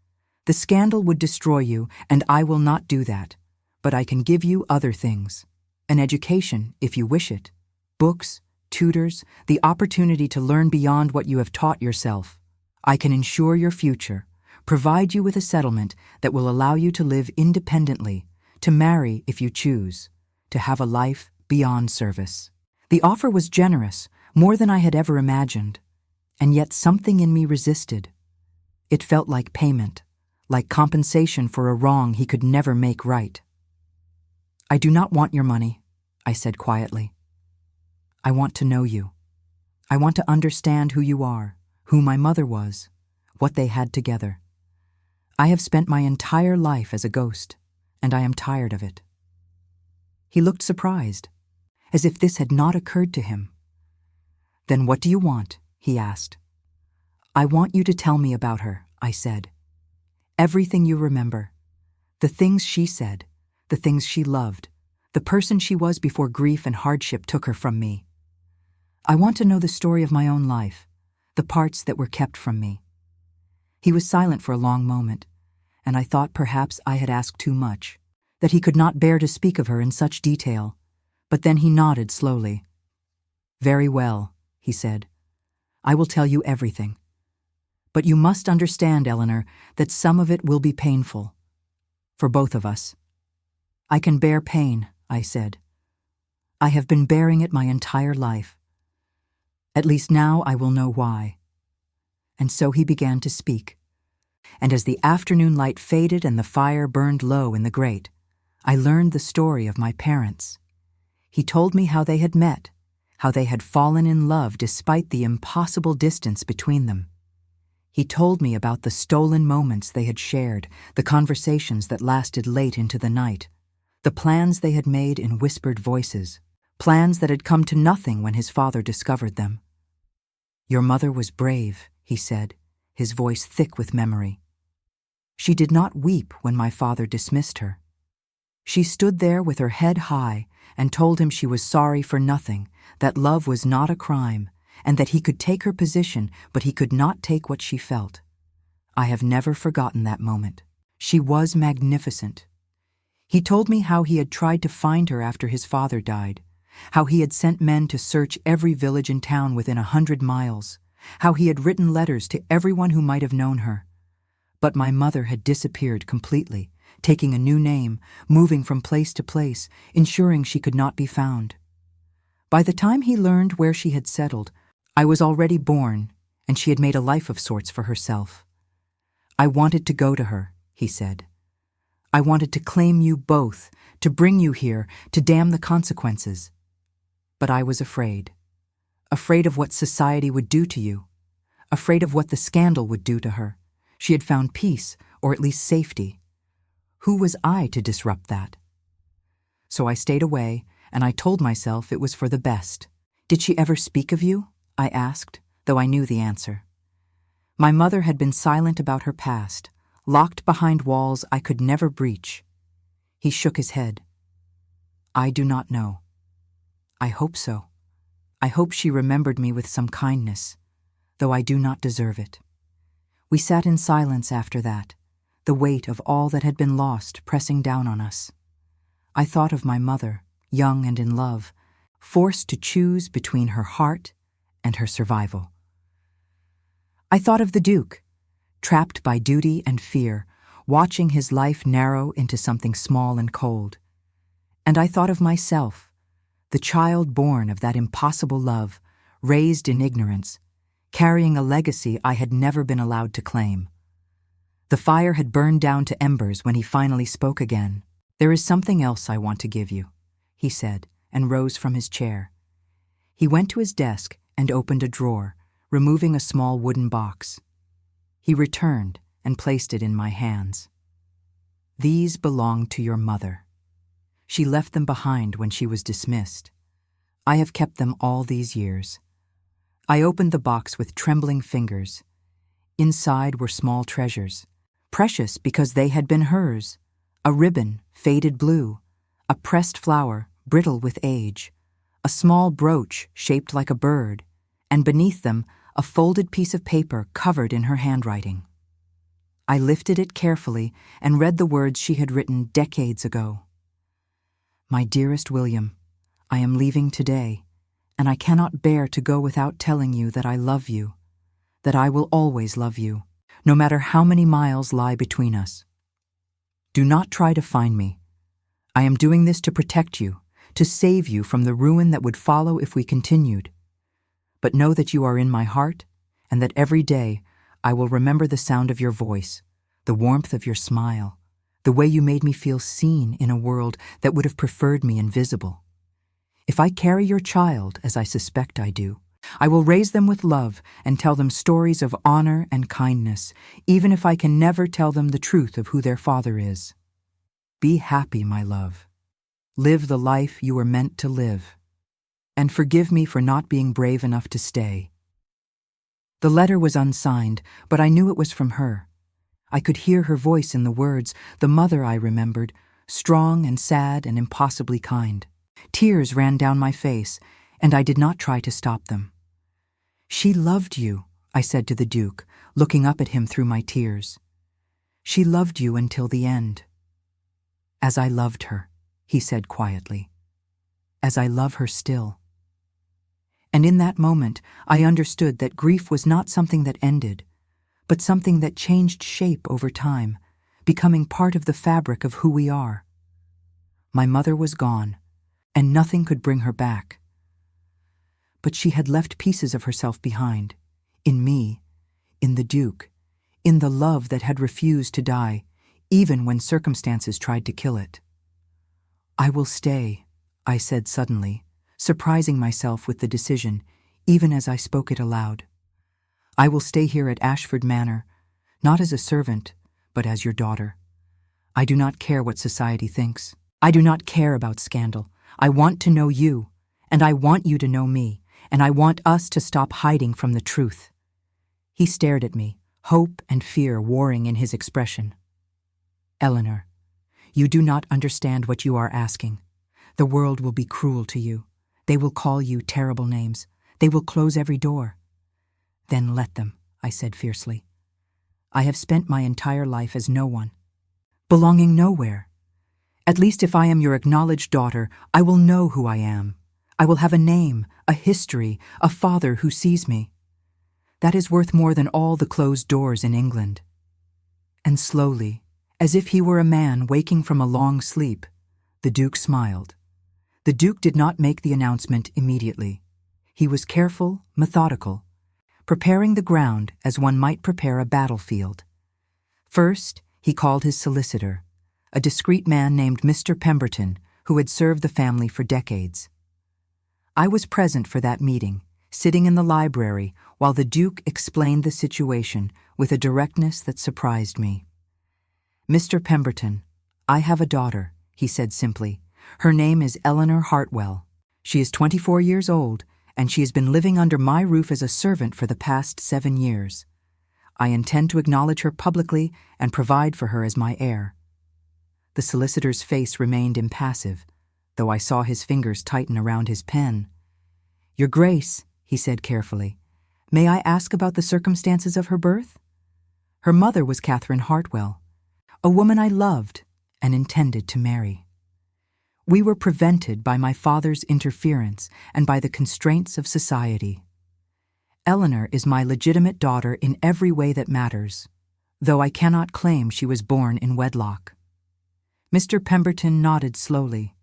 The scandal would destroy you, and I will not do that. But I can give you other things. An education, if you wish it. Books, tutors, the opportunity to learn beyond what you have taught yourself. I can ensure your future, provide you with a settlement that will allow you to live independently, to marry if you choose, to have a life beyond service." The offer was generous, more than I had ever imagined, and yet something in me resisted. It felt like payment, like compensation for a wrong he could never make right. "I do not want your money," I said quietly. "I want to know you. I want to understand who you are, who my mother was, what they had together. I have spent my entire life as a ghost, and I am tired of it." He looked surprised, as if this had not occurred to him. "Then what do you want?" he asked. "I want you to tell me about her," I said. "Everything you remember. The things she said, the things she loved, the person she was before grief and hardship took her from me. I want to know the story of my own life, the parts that were kept from me." He was silent for a long moment, and I thought perhaps I had asked too much, that he could not bear to speak of her in such detail, but then he nodded slowly. "Very well," he said. "I will tell you everything. But you must understand, Eleanor, that some of it will be painful. For both of us." "I can bear pain," I said. "I have been bearing it my entire life. At least now I will know why." And so he began to speak. And as the afternoon light faded and the fire burned low in the grate, I learned the story of my parents. He told me how they had met, how they had fallen in love despite the impossible distance between them. He told me about the stolen moments they had shared, the conversations that lasted late into the night, the plans they had made in whispered voices, plans that had come to nothing when his father discovered them. "Your mother was brave," he said, his voice thick with memory. "She did not weep when my father dismissed her. She stood there with her head high and told him she was sorry for nothing, that love was not a crime, and that he could take her position, but he could not take what she felt. I have never forgotten that moment. She was magnificent. He told me how he had tried to find her after his father died, how he had sent men to search every village and town within 100 miles, how he had written letters to everyone who might have known her. But my mother had disappeared completely, taking a new name, moving from place to place, ensuring she could not be found. By the time he learned where she had settled, I was already born, and she had made a life of sorts for herself. I wanted to go to her," he said. "I wanted to claim you both, to bring you here, to damn the consequences. But I was afraid of what society would do to you, afraid of what the scandal would do to her. She had found peace, or at least safety. Who was I to disrupt that? So I stayed away, and I told myself it was for the best. "Did she ever speak of you?" I asked, though I knew the answer. My mother had been silent about her past, locked behind walls I could never breach. He shook his head. "I do not know. I hope so. I hope she remembered me with some kindness, though I do not deserve it." We sat in silence after that, the weight of all that had been lost pressing down on us. I thought of my mother, young and in love, forced to choose between her heart and her survival. I thought of the Duke, trapped by duty and fear, watching his life narrow into something small and cold. And I thought of myself, the child born of that impossible love, raised in ignorance, carrying a legacy I had never been allowed to claim. The fire had burned down to embers when he finally spoke again. "There is something else I want to give you," he said, and rose from his chair. He went to his desk and opened a drawer, removing a small wooden box. He returned and placed it in my hands. "These belong to your mother. She left them behind when she was dismissed. I have kept them all these years." I opened the box with trembling fingers. Inside were small treasures, precious because they had been hers. A ribbon, faded blue, a pressed flower, brittle with age, a small brooch shaped like a bird, and beneath them a folded piece of paper covered in her handwriting. I lifted it carefully and read the words she had written decades ago. "My dearest William, I am leaving today, and I cannot bear to go without telling you that I love you, that I will always love you, no matter how many miles lie between us. Do not try to find me. I am doing this to protect you, to save you from the ruin that would follow if we continued. But know that you are in my heart, and that every day I will remember the sound of your voice, the warmth of your smile, the way you made me feel seen in a world that would have preferred me invisible. If I carry your child, as I suspect I do, I will raise them with love and tell them stories of honor and kindness, even if I can never tell them the truth of who their father is. Be happy, my love. Live the life you were meant to live. And forgive me for not being brave enough to stay." The letter was unsigned, but I knew it was from her. I could hear her voice in the words, the mother I remembered, strong and sad and impossibly kind. Tears ran down my face, and I did not try to stop them. "She loved you," I said to the Duke, looking up at him through my tears. "She loved you until the end." "As I loved her," he said quietly. "As I love her still." And in that moment, I understood that grief was not something that ended, but something that changed shape over time, becoming part of the fabric of who we are. My mother was gone, and nothing could bring her back. But she had left pieces of herself behind, in me, in the Duke, in the love that had refused to die, even when circumstances tried to kill it. "I will stay," I said suddenly, surprising myself with the decision, even as I spoke it aloud. "I will stay here at Ashford Manor, not as a servant, but as your daughter. I do not care what society thinks. I do not care about scandal. I want to know you, and I want you to know me, and I want us to stop hiding from the truth." He stared at me, hope and fear warring in his expression. "Eleanor, you do not understand what you are asking. The world will be cruel to you. They will call you terrible names. They will close every door." "Then let them," I said fiercely. "I have spent my entire life as no one, belonging nowhere. At least if I am your acknowledged daughter, I will know who I am. I will have a name, a history, a father who sees me. That is worth more than all the closed doors in England." And slowly, as if he were a man waking from a long sleep, the Duke smiled. The Duke did not make the announcement immediately. He was careful, methodical, preparing the ground as one might prepare a battlefield. First, he called his solicitor, a discreet man named Mr. Pemberton, who had served the family for decades. I was present for that meeting, sitting in the library, while the Duke explained the situation with a directness that surprised me. "Mr. Pemberton, I have a daughter," he said simply. "Her name is Eleanor Hartwell. She is 24 years old, and she has been living under my roof as a servant for the past 7 years. I intend to acknowledge her publicly and provide for her as my heir." The solicitor's face remained impassive, though I saw his fingers tighten around his pen. "Your Grace," he said carefully, "may I ask about the circumstances of her birth?" "Her mother was Catherine Hartwell, a woman I loved and intended to marry. We were prevented by my father's interference and by the constraints of society. Eleanor is my legitimate daughter in every way that matters, though I cannot claim she was born in wedlock." Mr. Pemberton nodded slowly,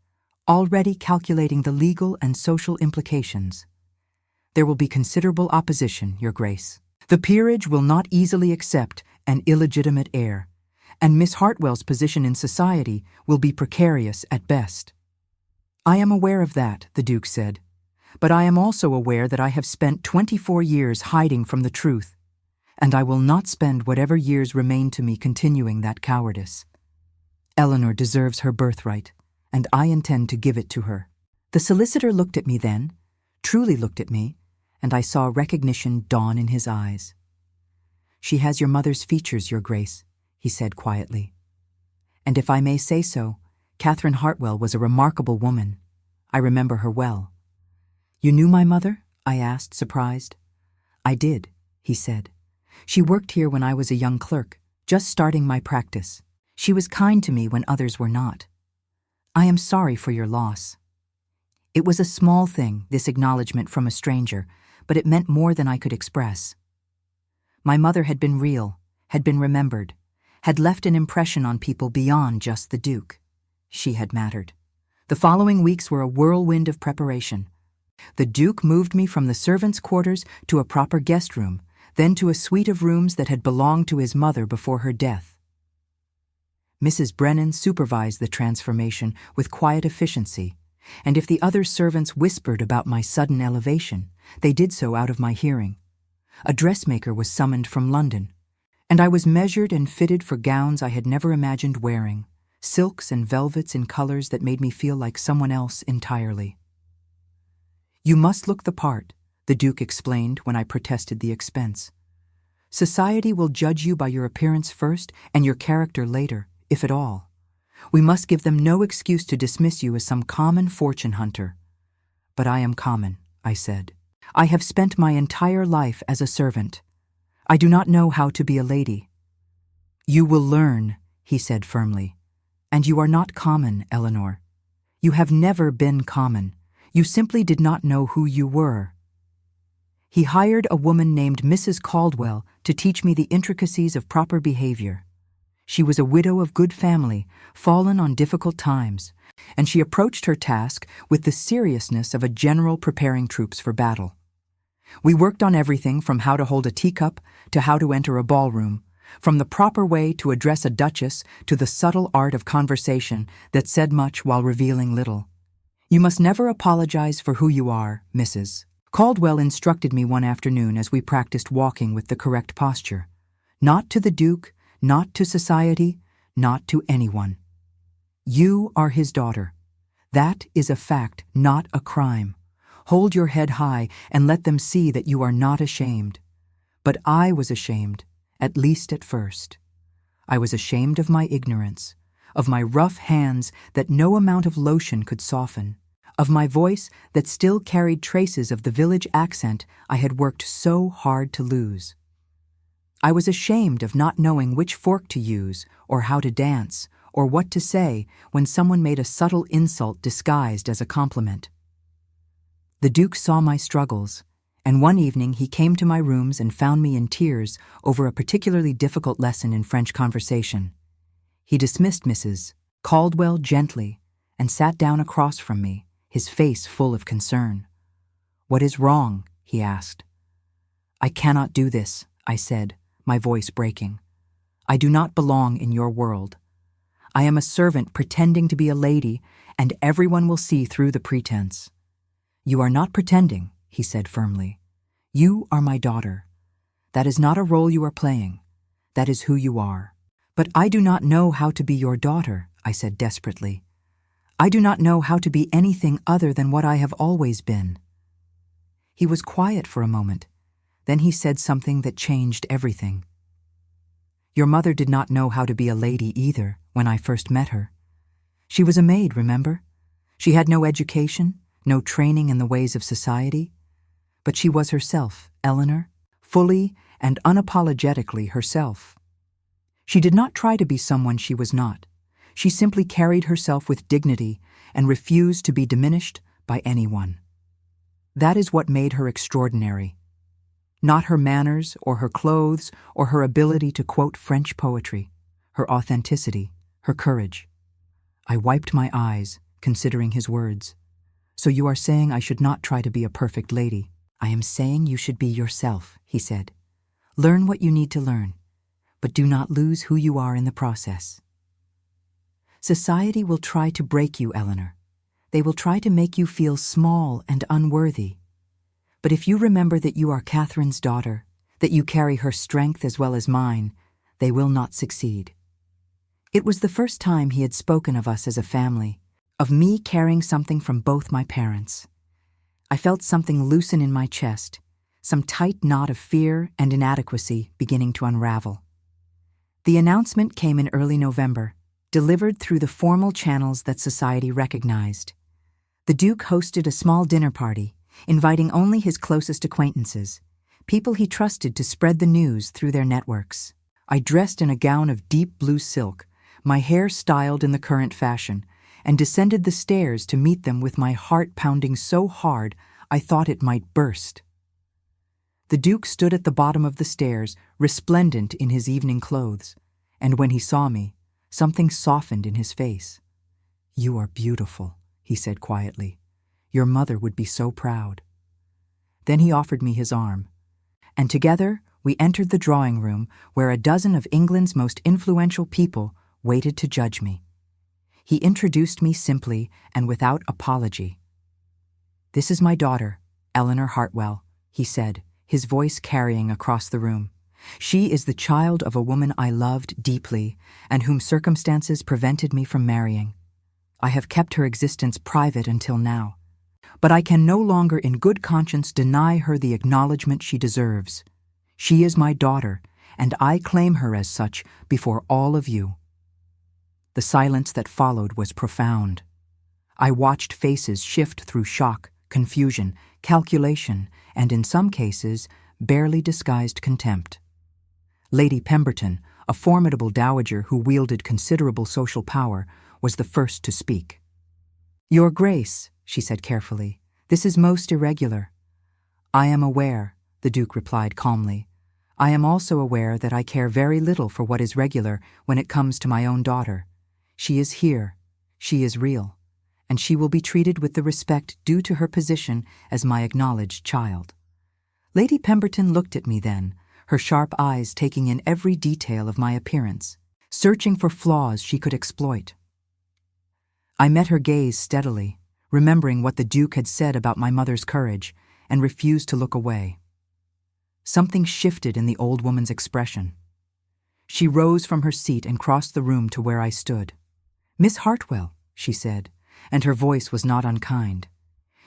already calculating the legal and social implications. "There will be considerable opposition, Your Grace. The peerage will not easily accept an illegitimate heir, and Miss Hartwell's position in society will be precarious at best." "I am aware of that," the Duke said, "but I am also aware that I have spent 24 years hiding from the truth, and I will not spend whatever years remain to me continuing that cowardice. Eleanor deserves her birthright, and I intend to give it to her." The solicitor looked at me then, truly looked at me, and I saw recognition dawn in his eyes. "She has your mother's features, Your Grace," he said quietly. "And if I may say so, Catherine Hartwell was a remarkable woman. I remember her well." "You knew my mother?" I asked, surprised. "I did," he said. "She worked here when I was a young clerk, just starting my practice. She was kind to me when others were not. I am sorry for your loss." It was a small thing, this acknowledgement from a stranger, but it meant more than I could express. My mother had been real, had been remembered, had left an impression on people beyond just the Duke. She had mattered. The following weeks were a whirlwind of preparation. The Duke moved me from the servants' quarters to a proper guest room, then to a suite of rooms that had belonged to his mother before her death. Mrs. Brennan supervised the transformation with quiet efficiency, and if the other servants whispered about my sudden elevation, they did so out of my hearing. A dressmaker was summoned from London, and I was measured and fitted for gowns I had never imagined wearing, silks and velvets in colors that made me feel like someone else entirely. "You must look the part," the Duke explained when I protested the expense. "Society will judge you by your appearance first and your character later, if at all. We must give them no excuse to dismiss you as some common fortune hunter." "But I am common," I said. "I have spent my entire life as a servant. I do not know how to be a lady." "You will learn," he said firmly. "And you are not common, Eleanor. You have never been common. You simply did not know who you were." He hired a woman named Mrs. Caldwell to teach me the intricacies of proper behavior. She was a widow of good family, fallen on difficult times, and she approached her task with the seriousness of a general preparing troops for battle. We worked on everything from how to hold a teacup to how to enter a ballroom, from the proper way to address a duchess to the subtle art of conversation that said much while revealing little. "You must never apologize for who you are, Mrs." Caldwell instructed me one afternoon as we practiced walking with the correct posture. Not to the Duke, not to society, not to anyone. "You are his daughter. That is a fact, not a crime. Hold your head high and let them see that you are not ashamed." But I was ashamed, at least at first. I was ashamed of my ignorance, of my rough hands that no amount of lotion could soften, of my voice that still carried traces of the village accent I had worked so hard to lose. I was ashamed of not knowing which fork to use, or how to dance, or what to say when someone made a subtle insult disguised as a compliment. The Duke saw my struggles, and one evening he came to my rooms and found me in tears over a particularly difficult lesson in French conversation. He dismissed Mrs. Caldwell gently and sat down across from me, his face full of concern. "What is wrong?" he asked. "I cannot do this," I said, my voice breaking. "I do not belong in your world. I am a servant pretending to be a lady, and everyone will see through the pretense." "You are not pretending," he said firmly. You are my daughter. That is not a role you are playing. That is who you are. But I do not know how to be your daughter, I said desperately. I do not know how to be anything other than what I have always been. He was quiet for a moment. Then he said something that changed everything. Your mother did not know how to be a lady either when I first met her. She was a maid, remember? She had no education, no training in the ways of society. But she was herself, Eleanor, fully and unapologetically herself. She did not try to be someone she was not. She simply carried herself with dignity and refused to be diminished by anyone. That is what made her extraordinary. Not her manners or her clothes or her ability to quote French poetry, her authenticity, her courage. I wiped my eyes, considering his words. So you are saying I should not try to be a perfect lady? I am saying you should be yourself, he said. Learn what you need to learn, but do not lose who you are in the process. Society will try to break you, Eleanor. They will try to make you feel small and unworthy. But if you remember that you are Catherine's daughter, that you carry her strength as well as mine, they will not succeed. It was the first time he had spoken of us as a family, of me carrying something from both my parents. I felt something loosen in my chest, some tight knot of fear and inadequacy beginning to unravel. The announcement came in early November, delivered through the formal channels that society recognized. The Duke hosted a small dinner party, inviting only his closest acquaintances, people he trusted to spread the news through their networks. I dressed in a gown of deep blue silk, my hair styled in the current fashion, and descended the stairs to meet them with my heart pounding so hard I thought it might burst. The Duke stood at the bottom of the stairs, resplendent in his evening clothes, and when he saw me, something softened in his face. "You are beautiful," he said quietly. "Your mother would be so proud." Then he offered me his arm, and together we entered the drawing room where a dozen of England's most influential people waited to judge me. He introduced me simply and without apology. "This is my daughter, Eleanor Hartwell," he said, his voice carrying across the room. "She is the child of a woman I loved deeply and whom circumstances prevented me from marrying. I have kept her existence private until now, but I can no longer in good conscience deny her the acknowledgement she deserves. She is my daughter, and I claim her as such before all of you." The silence that followed was profound. I watched faces shift through shock, confusion, calculation, and in some cases, barely disguised contempt. Lady Pemberton, a formidable dowager who wielded considerable social power, was the first to speak. "Your Grace," she said carefully, "this is most irregular." "I am aware," the Duke replied calmly. "I am also aware that I care very little for what is regular when it comes to my own daughter. She is here, she is real, and she will be treated with the respect due to her position as my acknowledged child." Lady Pemberton looked at me then, her sharp eyes taking in every detail of my appearance, searching for flaws she could exploit. I met her gaze steadily, remembering what the Duke had said about my mother's courage, and refused to look away. Something shifted in the old woman's expression. She rose from her seat and crossed the room to where I stood. "Miss Hartwell," she said, and her voice was not unkind.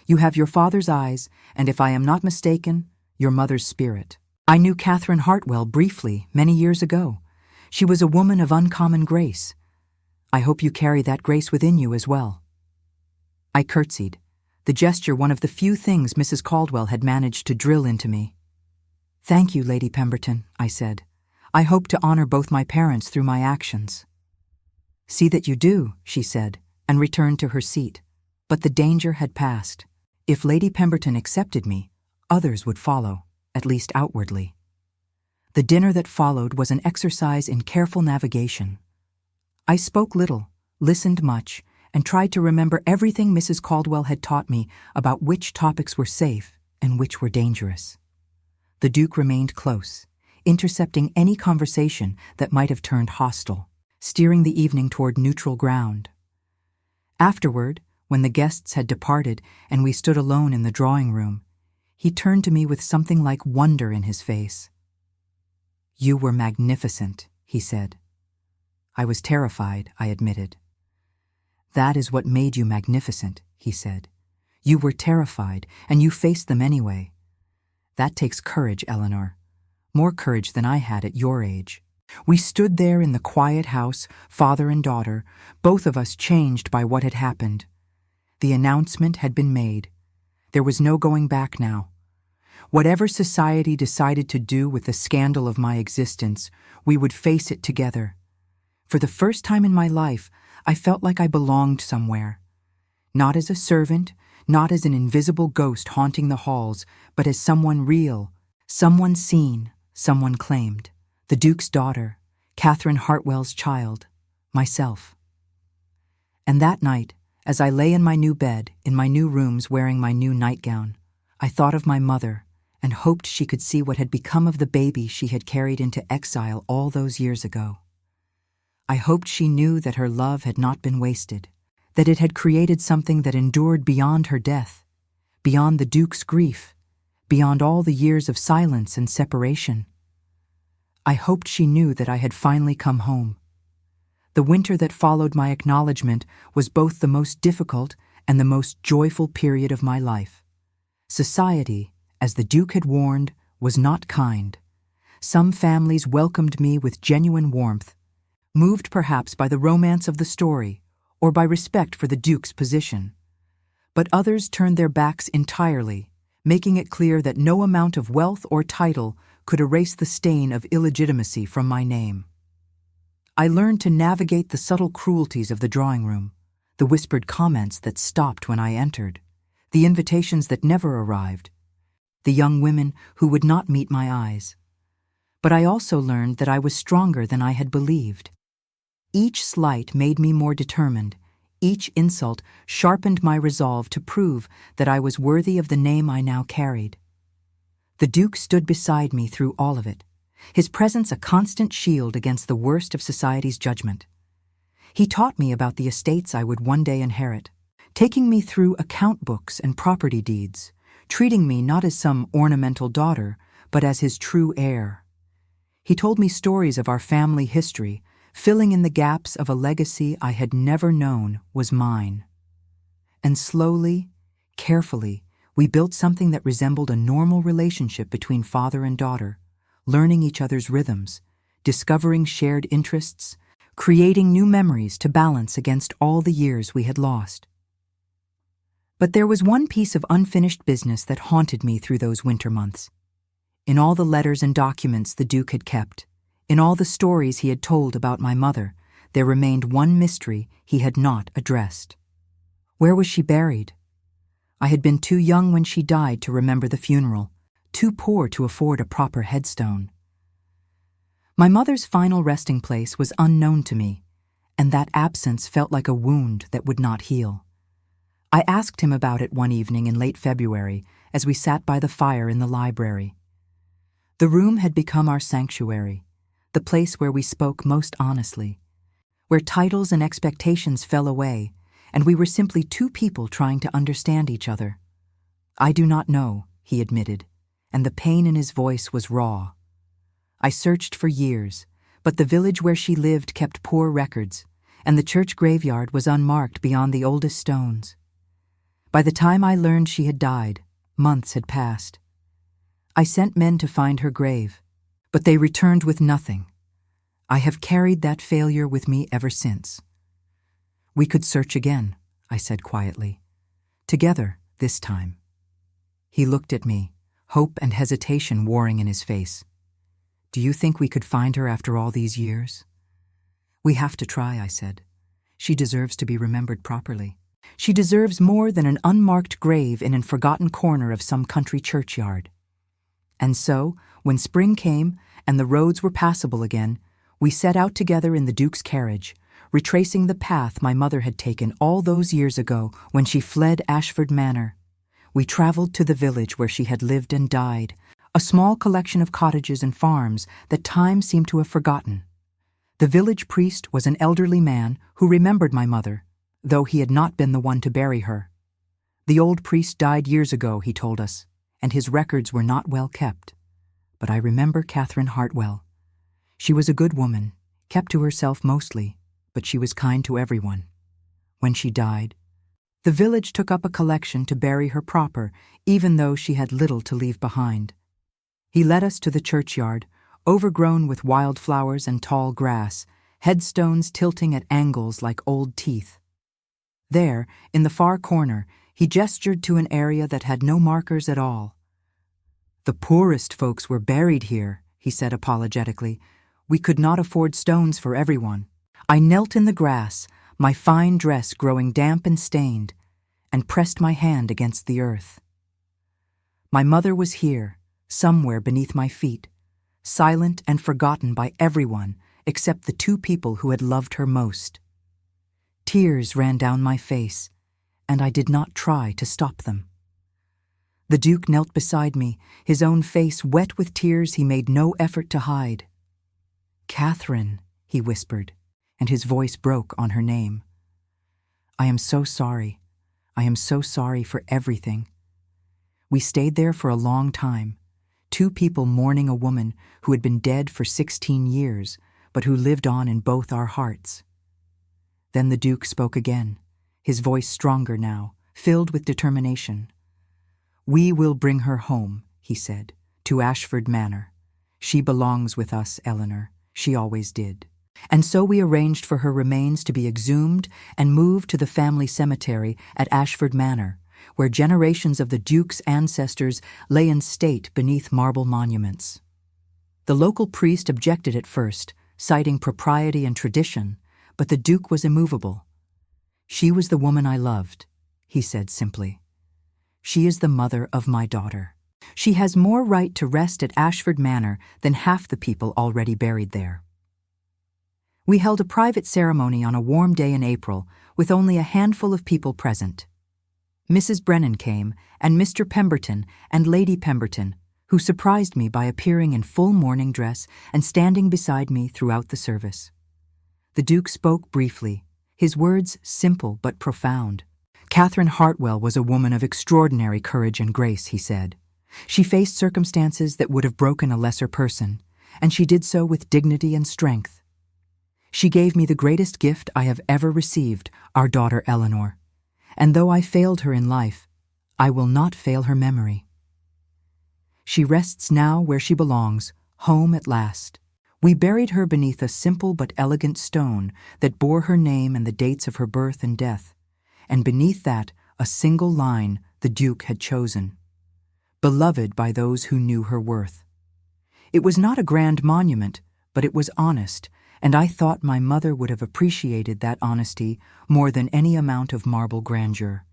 "You have your father's eyes, and if I am not mistaken, your mother's spirit. I knew Catherine Hartwell briefly, many years ago. She was a woman of uncommon grace. I hope you carry that grace within you as well." I curtsied, the gesture one of the few things Mrs. Caldwell had managed to drill into me. "Thank you, Lady Pemberton," I said. "I hope to honor both my parents through my actions." "See that you do," she said, and returned to her seat. But the danger had passed. If Lady Pemberton accepted me, others would follow, at least outwardly. The dinner that followed was an exercise in careful navigation. I spoke little, listened much, and tried to remember everything Mrs. Caldwell had taught me about which topics were safe and which were dangerous. The Duke remained close, intercepting any conversation that might have turned hostile, steering the evening toward neutral ground. Afterward, when the guests had departed and we stood alone in the drawing room, He turned to me with something like wonder in his face. "You were magnificent," he said. "I was terrified," I admitted. "That is what made you magnificent," he said. "You were terrified, and you faced them anyway. That takes courage, Eleanor. More courage than I had at your age." We stood there in the quiet house, father and daughter, both of us changed by what had happened. The announcement had been made. There was no going back now. Whatever society decided to do with the scandal of my existence, we would face it together. For the first time in my life, I felt like I belonged somewhere. Not as a servant, not as an invisible ghost haunting the halls, but as someone real, someone seen, someone claimed. The Duke's daughter, Catherine Hartwell's child, myself. And that night, as I lay in my new bed, in my new rooms wearing my new nightgown, I thought of my mother and hoped she could see what had become of the baby she had carried into exile all those years ago. I hoped she knew that her love had not been wasted, that it had created something that endured beyond her death, beyond the Duke's grief, beyond all the years of silence and separation. I hoped she knew that I had finally come home. The winter that followed my acknowledgement was both the most difficult and the most joyful period of my life. Society, as the Duke had warned, was not kind. Some families welcomed me with genuine warmth, moved perhaps by the romance of the story or by respect for the Duke's position. But others turned their backs entirely, making it clear that no amount of wealth or title could erase the stain of illegitimacy from my name. I learned to navigate the subtle cruelties of the drawing room, the whispered comments that stopped when I entered, the invitations that never arrived, the young women who would not meet my eyes. But I also learned that I was stronger than I had believed. Each slight made me more determined. Each insult sharpened my resolve to prove that I was worthy of the name I now carried. The Duke stood beside me through all of it, his presence a constant shield against the worst of society's judgment. He taught me about the estates I would one day inherit, taking me through account books and property deeds, treating me not as some ornamental daughter, but as his true heir. He told me stories of our family history, filling in the gaps of a legacy I had never known was mine. And slowly, carefully, we built something that resembled a normal relationship between father and daughter, learning each other's rhythms, discovering shared interests, creating new memories to balance against all the years we had lost. But there was one piece of unfinished business that haunted me through those winter months. In all the letters and documents the Duke had kept, in all the stories he had told about my mother, there remained one mystery he had not addressed. Where was she buried? I had been too young when she died to remember the funeral, too poor to afford a proper headstone. My mother's final resting place was unknown to me, and that absence felt like a wound that would not heal. I asked him about it one evening in late February as we sat by the fire in the library. The room had become our sanctuary, the place where we spoke most honestly, where titles and expectations fell away, and we were simply two people trying to understand each other. "I do not know," he admitted, and the pain in his voice was raw. "I searched for years, but the village where she lived kept poor records, and the church graveyard was unmarked beyond the oldest stones. By the time I learned she had died, months had passed. I sent men to find her grave, but they returned with nothing. I have carried that failure with me ever since." "We could search again," I said quietly. "Together, this time." He looked at me, hope and hesitation warring in his face. "Do you think we could find her after all these years?" "We have to try," I said. "She deserves to be remembered properly. She deserves more than an unmarked grave in a forgotten corner of some country churchyard." And so, when spring came and the roads were passable again, we set out together in the Duke's carriage, retracing the path my mother had taken all those years ago when she fled Ashford Manor. We traveled to the village where she had lived and died, a small collection of cottages and farms that time seemed to have forgotten. The village priest was an elderly man who remembered my mother, though he had not been the one to bury her. "The old priest died years ago," he told us, and his records were not well kept. But I remember Catherine Hartwell. She was a good woman, kept to herself mostly, but she was kind to everyone. When she died, the village took up a collection to bury her proper, even though she had little to leave behind. He led us to the churchyard, overgrown with wild flowers and tall grass, headstones tilting at angles like old teeth. There, in the far corner, he gestured to an area that had no markers at all. "The poorest folks were buried here," he said apologetically. "We could not afford stones for everyone." I knelt in the grass, my fine dress growing damp and stained, and pressed my hand against the earth. My mother was here, somewhere beneath my feet, silent and forgotten by everyone except the two people who had loved her most. Tears ran down my face, and I did not try to stop them. The Duke knelt beside me, his own face wet with tears he made no effort to hide. "Catherine," he whispered, and his voice broke on her name. "I am so sorry. I am so sorry for everything." We stayed there for a long time, two people mourning a woman who had been dead for 16 years, but who lived on in both our hearts. Then the Duke spoke again, his voice stronger now, filled with determination. "We will bring her home," he said, "to Ashford Manor. She belongs with us, Eleanor. She always did." And so we arranged for her remains to be exhumed and moved to the family cemetery at Ashford Manor, where generations of the Duke's ancestors lay in state beneath marble monuments. The local priest objected at first, citing propriety and tradition, but the Duke was immovable. "She was the woman I loved," he said simply. "She is the mother of my daughter. She has more right to rest at Ashford Manor than half the people already buried there." We held a private ceremony on a warm day in April, with only a handful of people present. Mrs. Brennan came, and Mr. Pemberton and Lady Pemberton, who surprised me by appearing in full mourning dress and standing beside me throughout the service. The Duke spoke briefly, his words simple but profound. "Catherine Hartwell was a woman of extraordinary courage and grace," he said. "She faced circumstances that would have broken a lesser person, and she did so with dignity and strength. She gave me the greatest gift I have ever received, our daughter Eleanor, and though I failed her in life, I will not fail her memory. She rests now where she belongs, home at last. We buried her beneath a simple but elegant stone that bore her name and the dates of her birth and death, and beneath that a single line the Duke had chosen. Beloved by those who knew her worth. It was not a grand monument, but it was honest, and I thought my mother would have appreciated that honesty more than any amount of marble grandeur.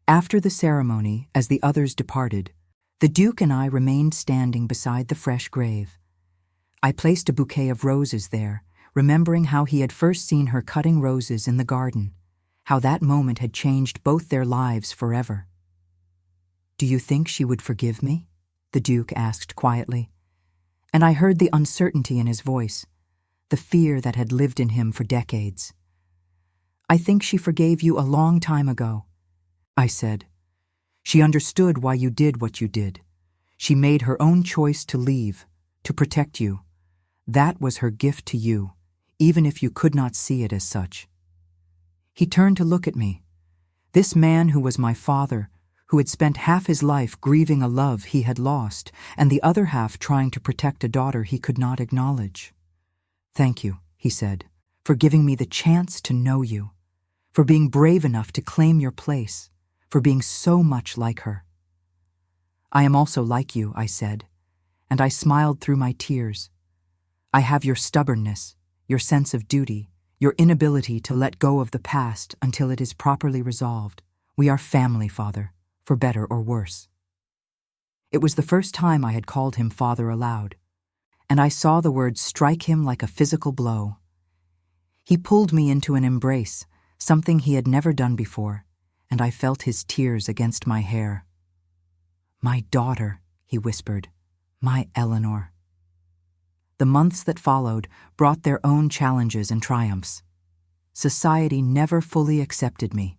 After the ceremony, as the others departed, the Duke and I remained standing beside the fresh grave. I placed a bouquet of roses there, remembering how he had first seen her cutting roses in the garden, how that moment had changed both their lives forever. "Do you think she would forgive me?" the Duke asked quietly. And I heard the uncertainty in his voice, the fear that had lived in him for decades. "I think she forgave you a long time ago," I said. "She understood why you did what you did. She made her own choice to leave, to protect you. That was her gift to you, even if you could not see it as such." He turned to look at me. This man who was my father, who had spent half his life grieving a love he had lost, and the other half trying to protect a daughter he could not acknowledge. "Thank you," he said, "for giving me the chance to know you, for being brave enough to claim your place, for being so much like her." "I am also like you," I said, and I smiled through my tears. "I have your stubbornness, your sense of duty, your inability to let go of the past until it is properly resolved. We are family, Father, for better or worse." It was the first time I had called him Father aloud, and I saw the word strike him like a physical blow. He pulled me into an embrace, something he had never done before, and I felt his tears against my hair. "My daughter," he whispered, "my Eleanor." The months that followed brought their own challenges and triumphs. Society never fully accepted me.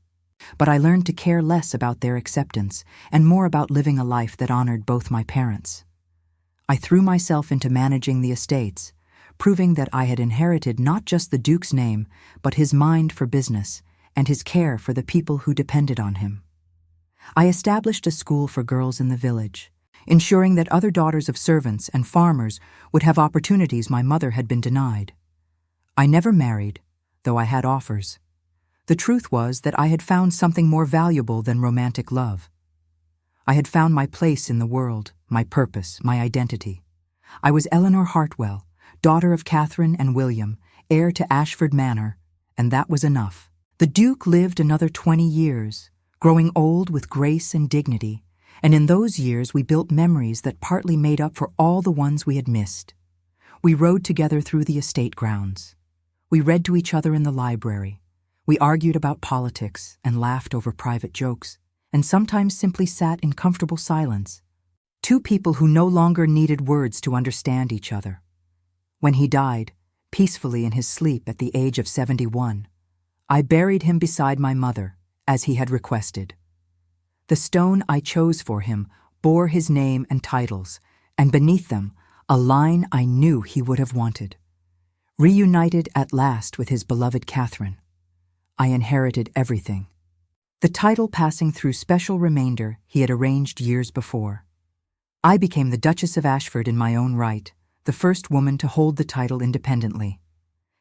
But I learned to care less about their acceptance and more about living a life that honored both my parents. I threw myself into managing the estates, proving that I had inherited not just the Duke's name, but his mind for business and his care for the people who depended on him. I established a school for girls in the village, ensuring that other daughters of servants and farmers would have opportunities my mother had been denied. I never married, though I had offers. The truth was that I had found something more valuable than romantic love. I had found my place in the world, my purpose, my identity. I was Eleanor Hartwell, daughter of Catherine and William, heir to Ashford Manor, and that was enough. The Duke lived another 20 years, growing old with grace and dignity, and in those years we built memories that partly made up for all the ones we had missed. We rode together through the estate grounds. We read to each other in the library. We argued about politics and laughed over private jokes, and sometimes simply sat in comfortable silence. Two people who no longer needed words to understand each other. When he died, peacefully in his sleep at the age of 71, I buried him beside my mother, as he had requested. The stone I chose for him bore his name and titles, and beneath them, a line I knew he would have wanted. Reunited at last with his beloved Catherine, I inherited everything. The title passing through special remainder he had arranged years before. I became the Duchess of Ashford in my own right, the first woman to hold the title independently.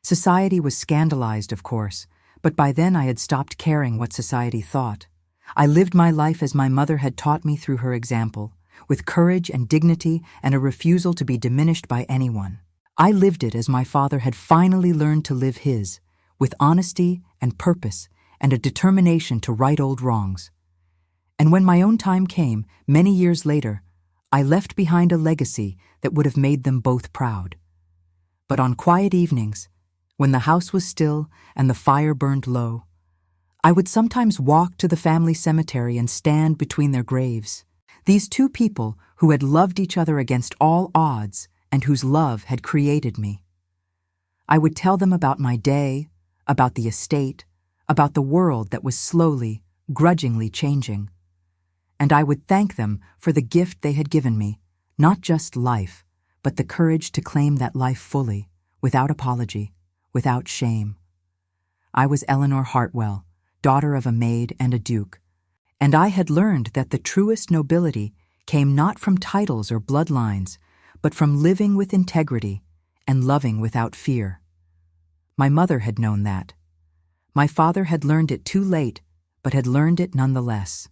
Society was scandalized, of course, but by then I had stopped caring what society thought. I lived my life as my mother had taught me through her example, with courage and dignity and a refusal to be diminished by anyone. I lived it as my father had finally learned to live his, with honesty and purpose and a determination to right old wrongs. And when my own time came, many years later, I left behind a legacy that would have made them both proud. But on quiet evenings, when the house was still and the fire burned low, I would sometimes walk to the family cemetery and stand between their graves. These two people who had loved each other against all odds and whose love had created me. I would tell them about my day, about the estate, about the world that was slowly, grudgingly changing. And I would thank them for the gift they had given me, not just life, but the courage to claim that life fully, without apology, without shame. I was Eleanor Hartwell, daughter of a maid and a duke, and I had learned that the truest nobility came not from titles or bloodlines, but from living with integrity and loving without fear. My mother had known that. My father had learned it too late, but had learned it nonetheless.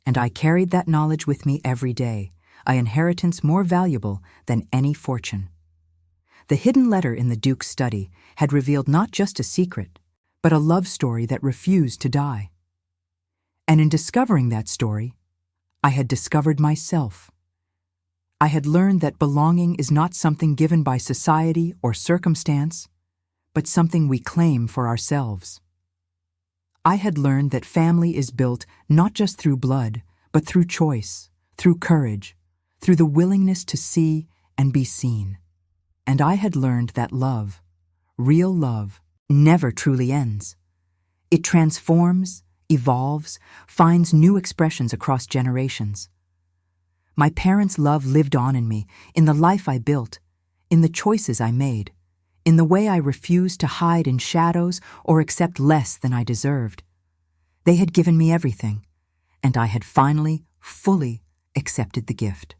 And I carried that knowledge with me every day, an inheritance more valuable than any fortune. The hidden letter in the Duke's study had revealed not just a secret, but a love story that refused to die. And in discovering that story, I had discovered myself. I had learned that belonging is not something given by society or circumstance, but something we claim for ourselves. I had learned that family is built not just through blood, but through choice, through courage, through the willingness to see and be seen. And I had learned that love, real love, never truly ends. It transforms, evolves, finds new expressions across generations. My parents' love lived on in me, in the life I built, in the choices I made, in the way I refused to hide in shadows or accept less than I deserved. They had given me everything, and I had finally, fully accepted the gift.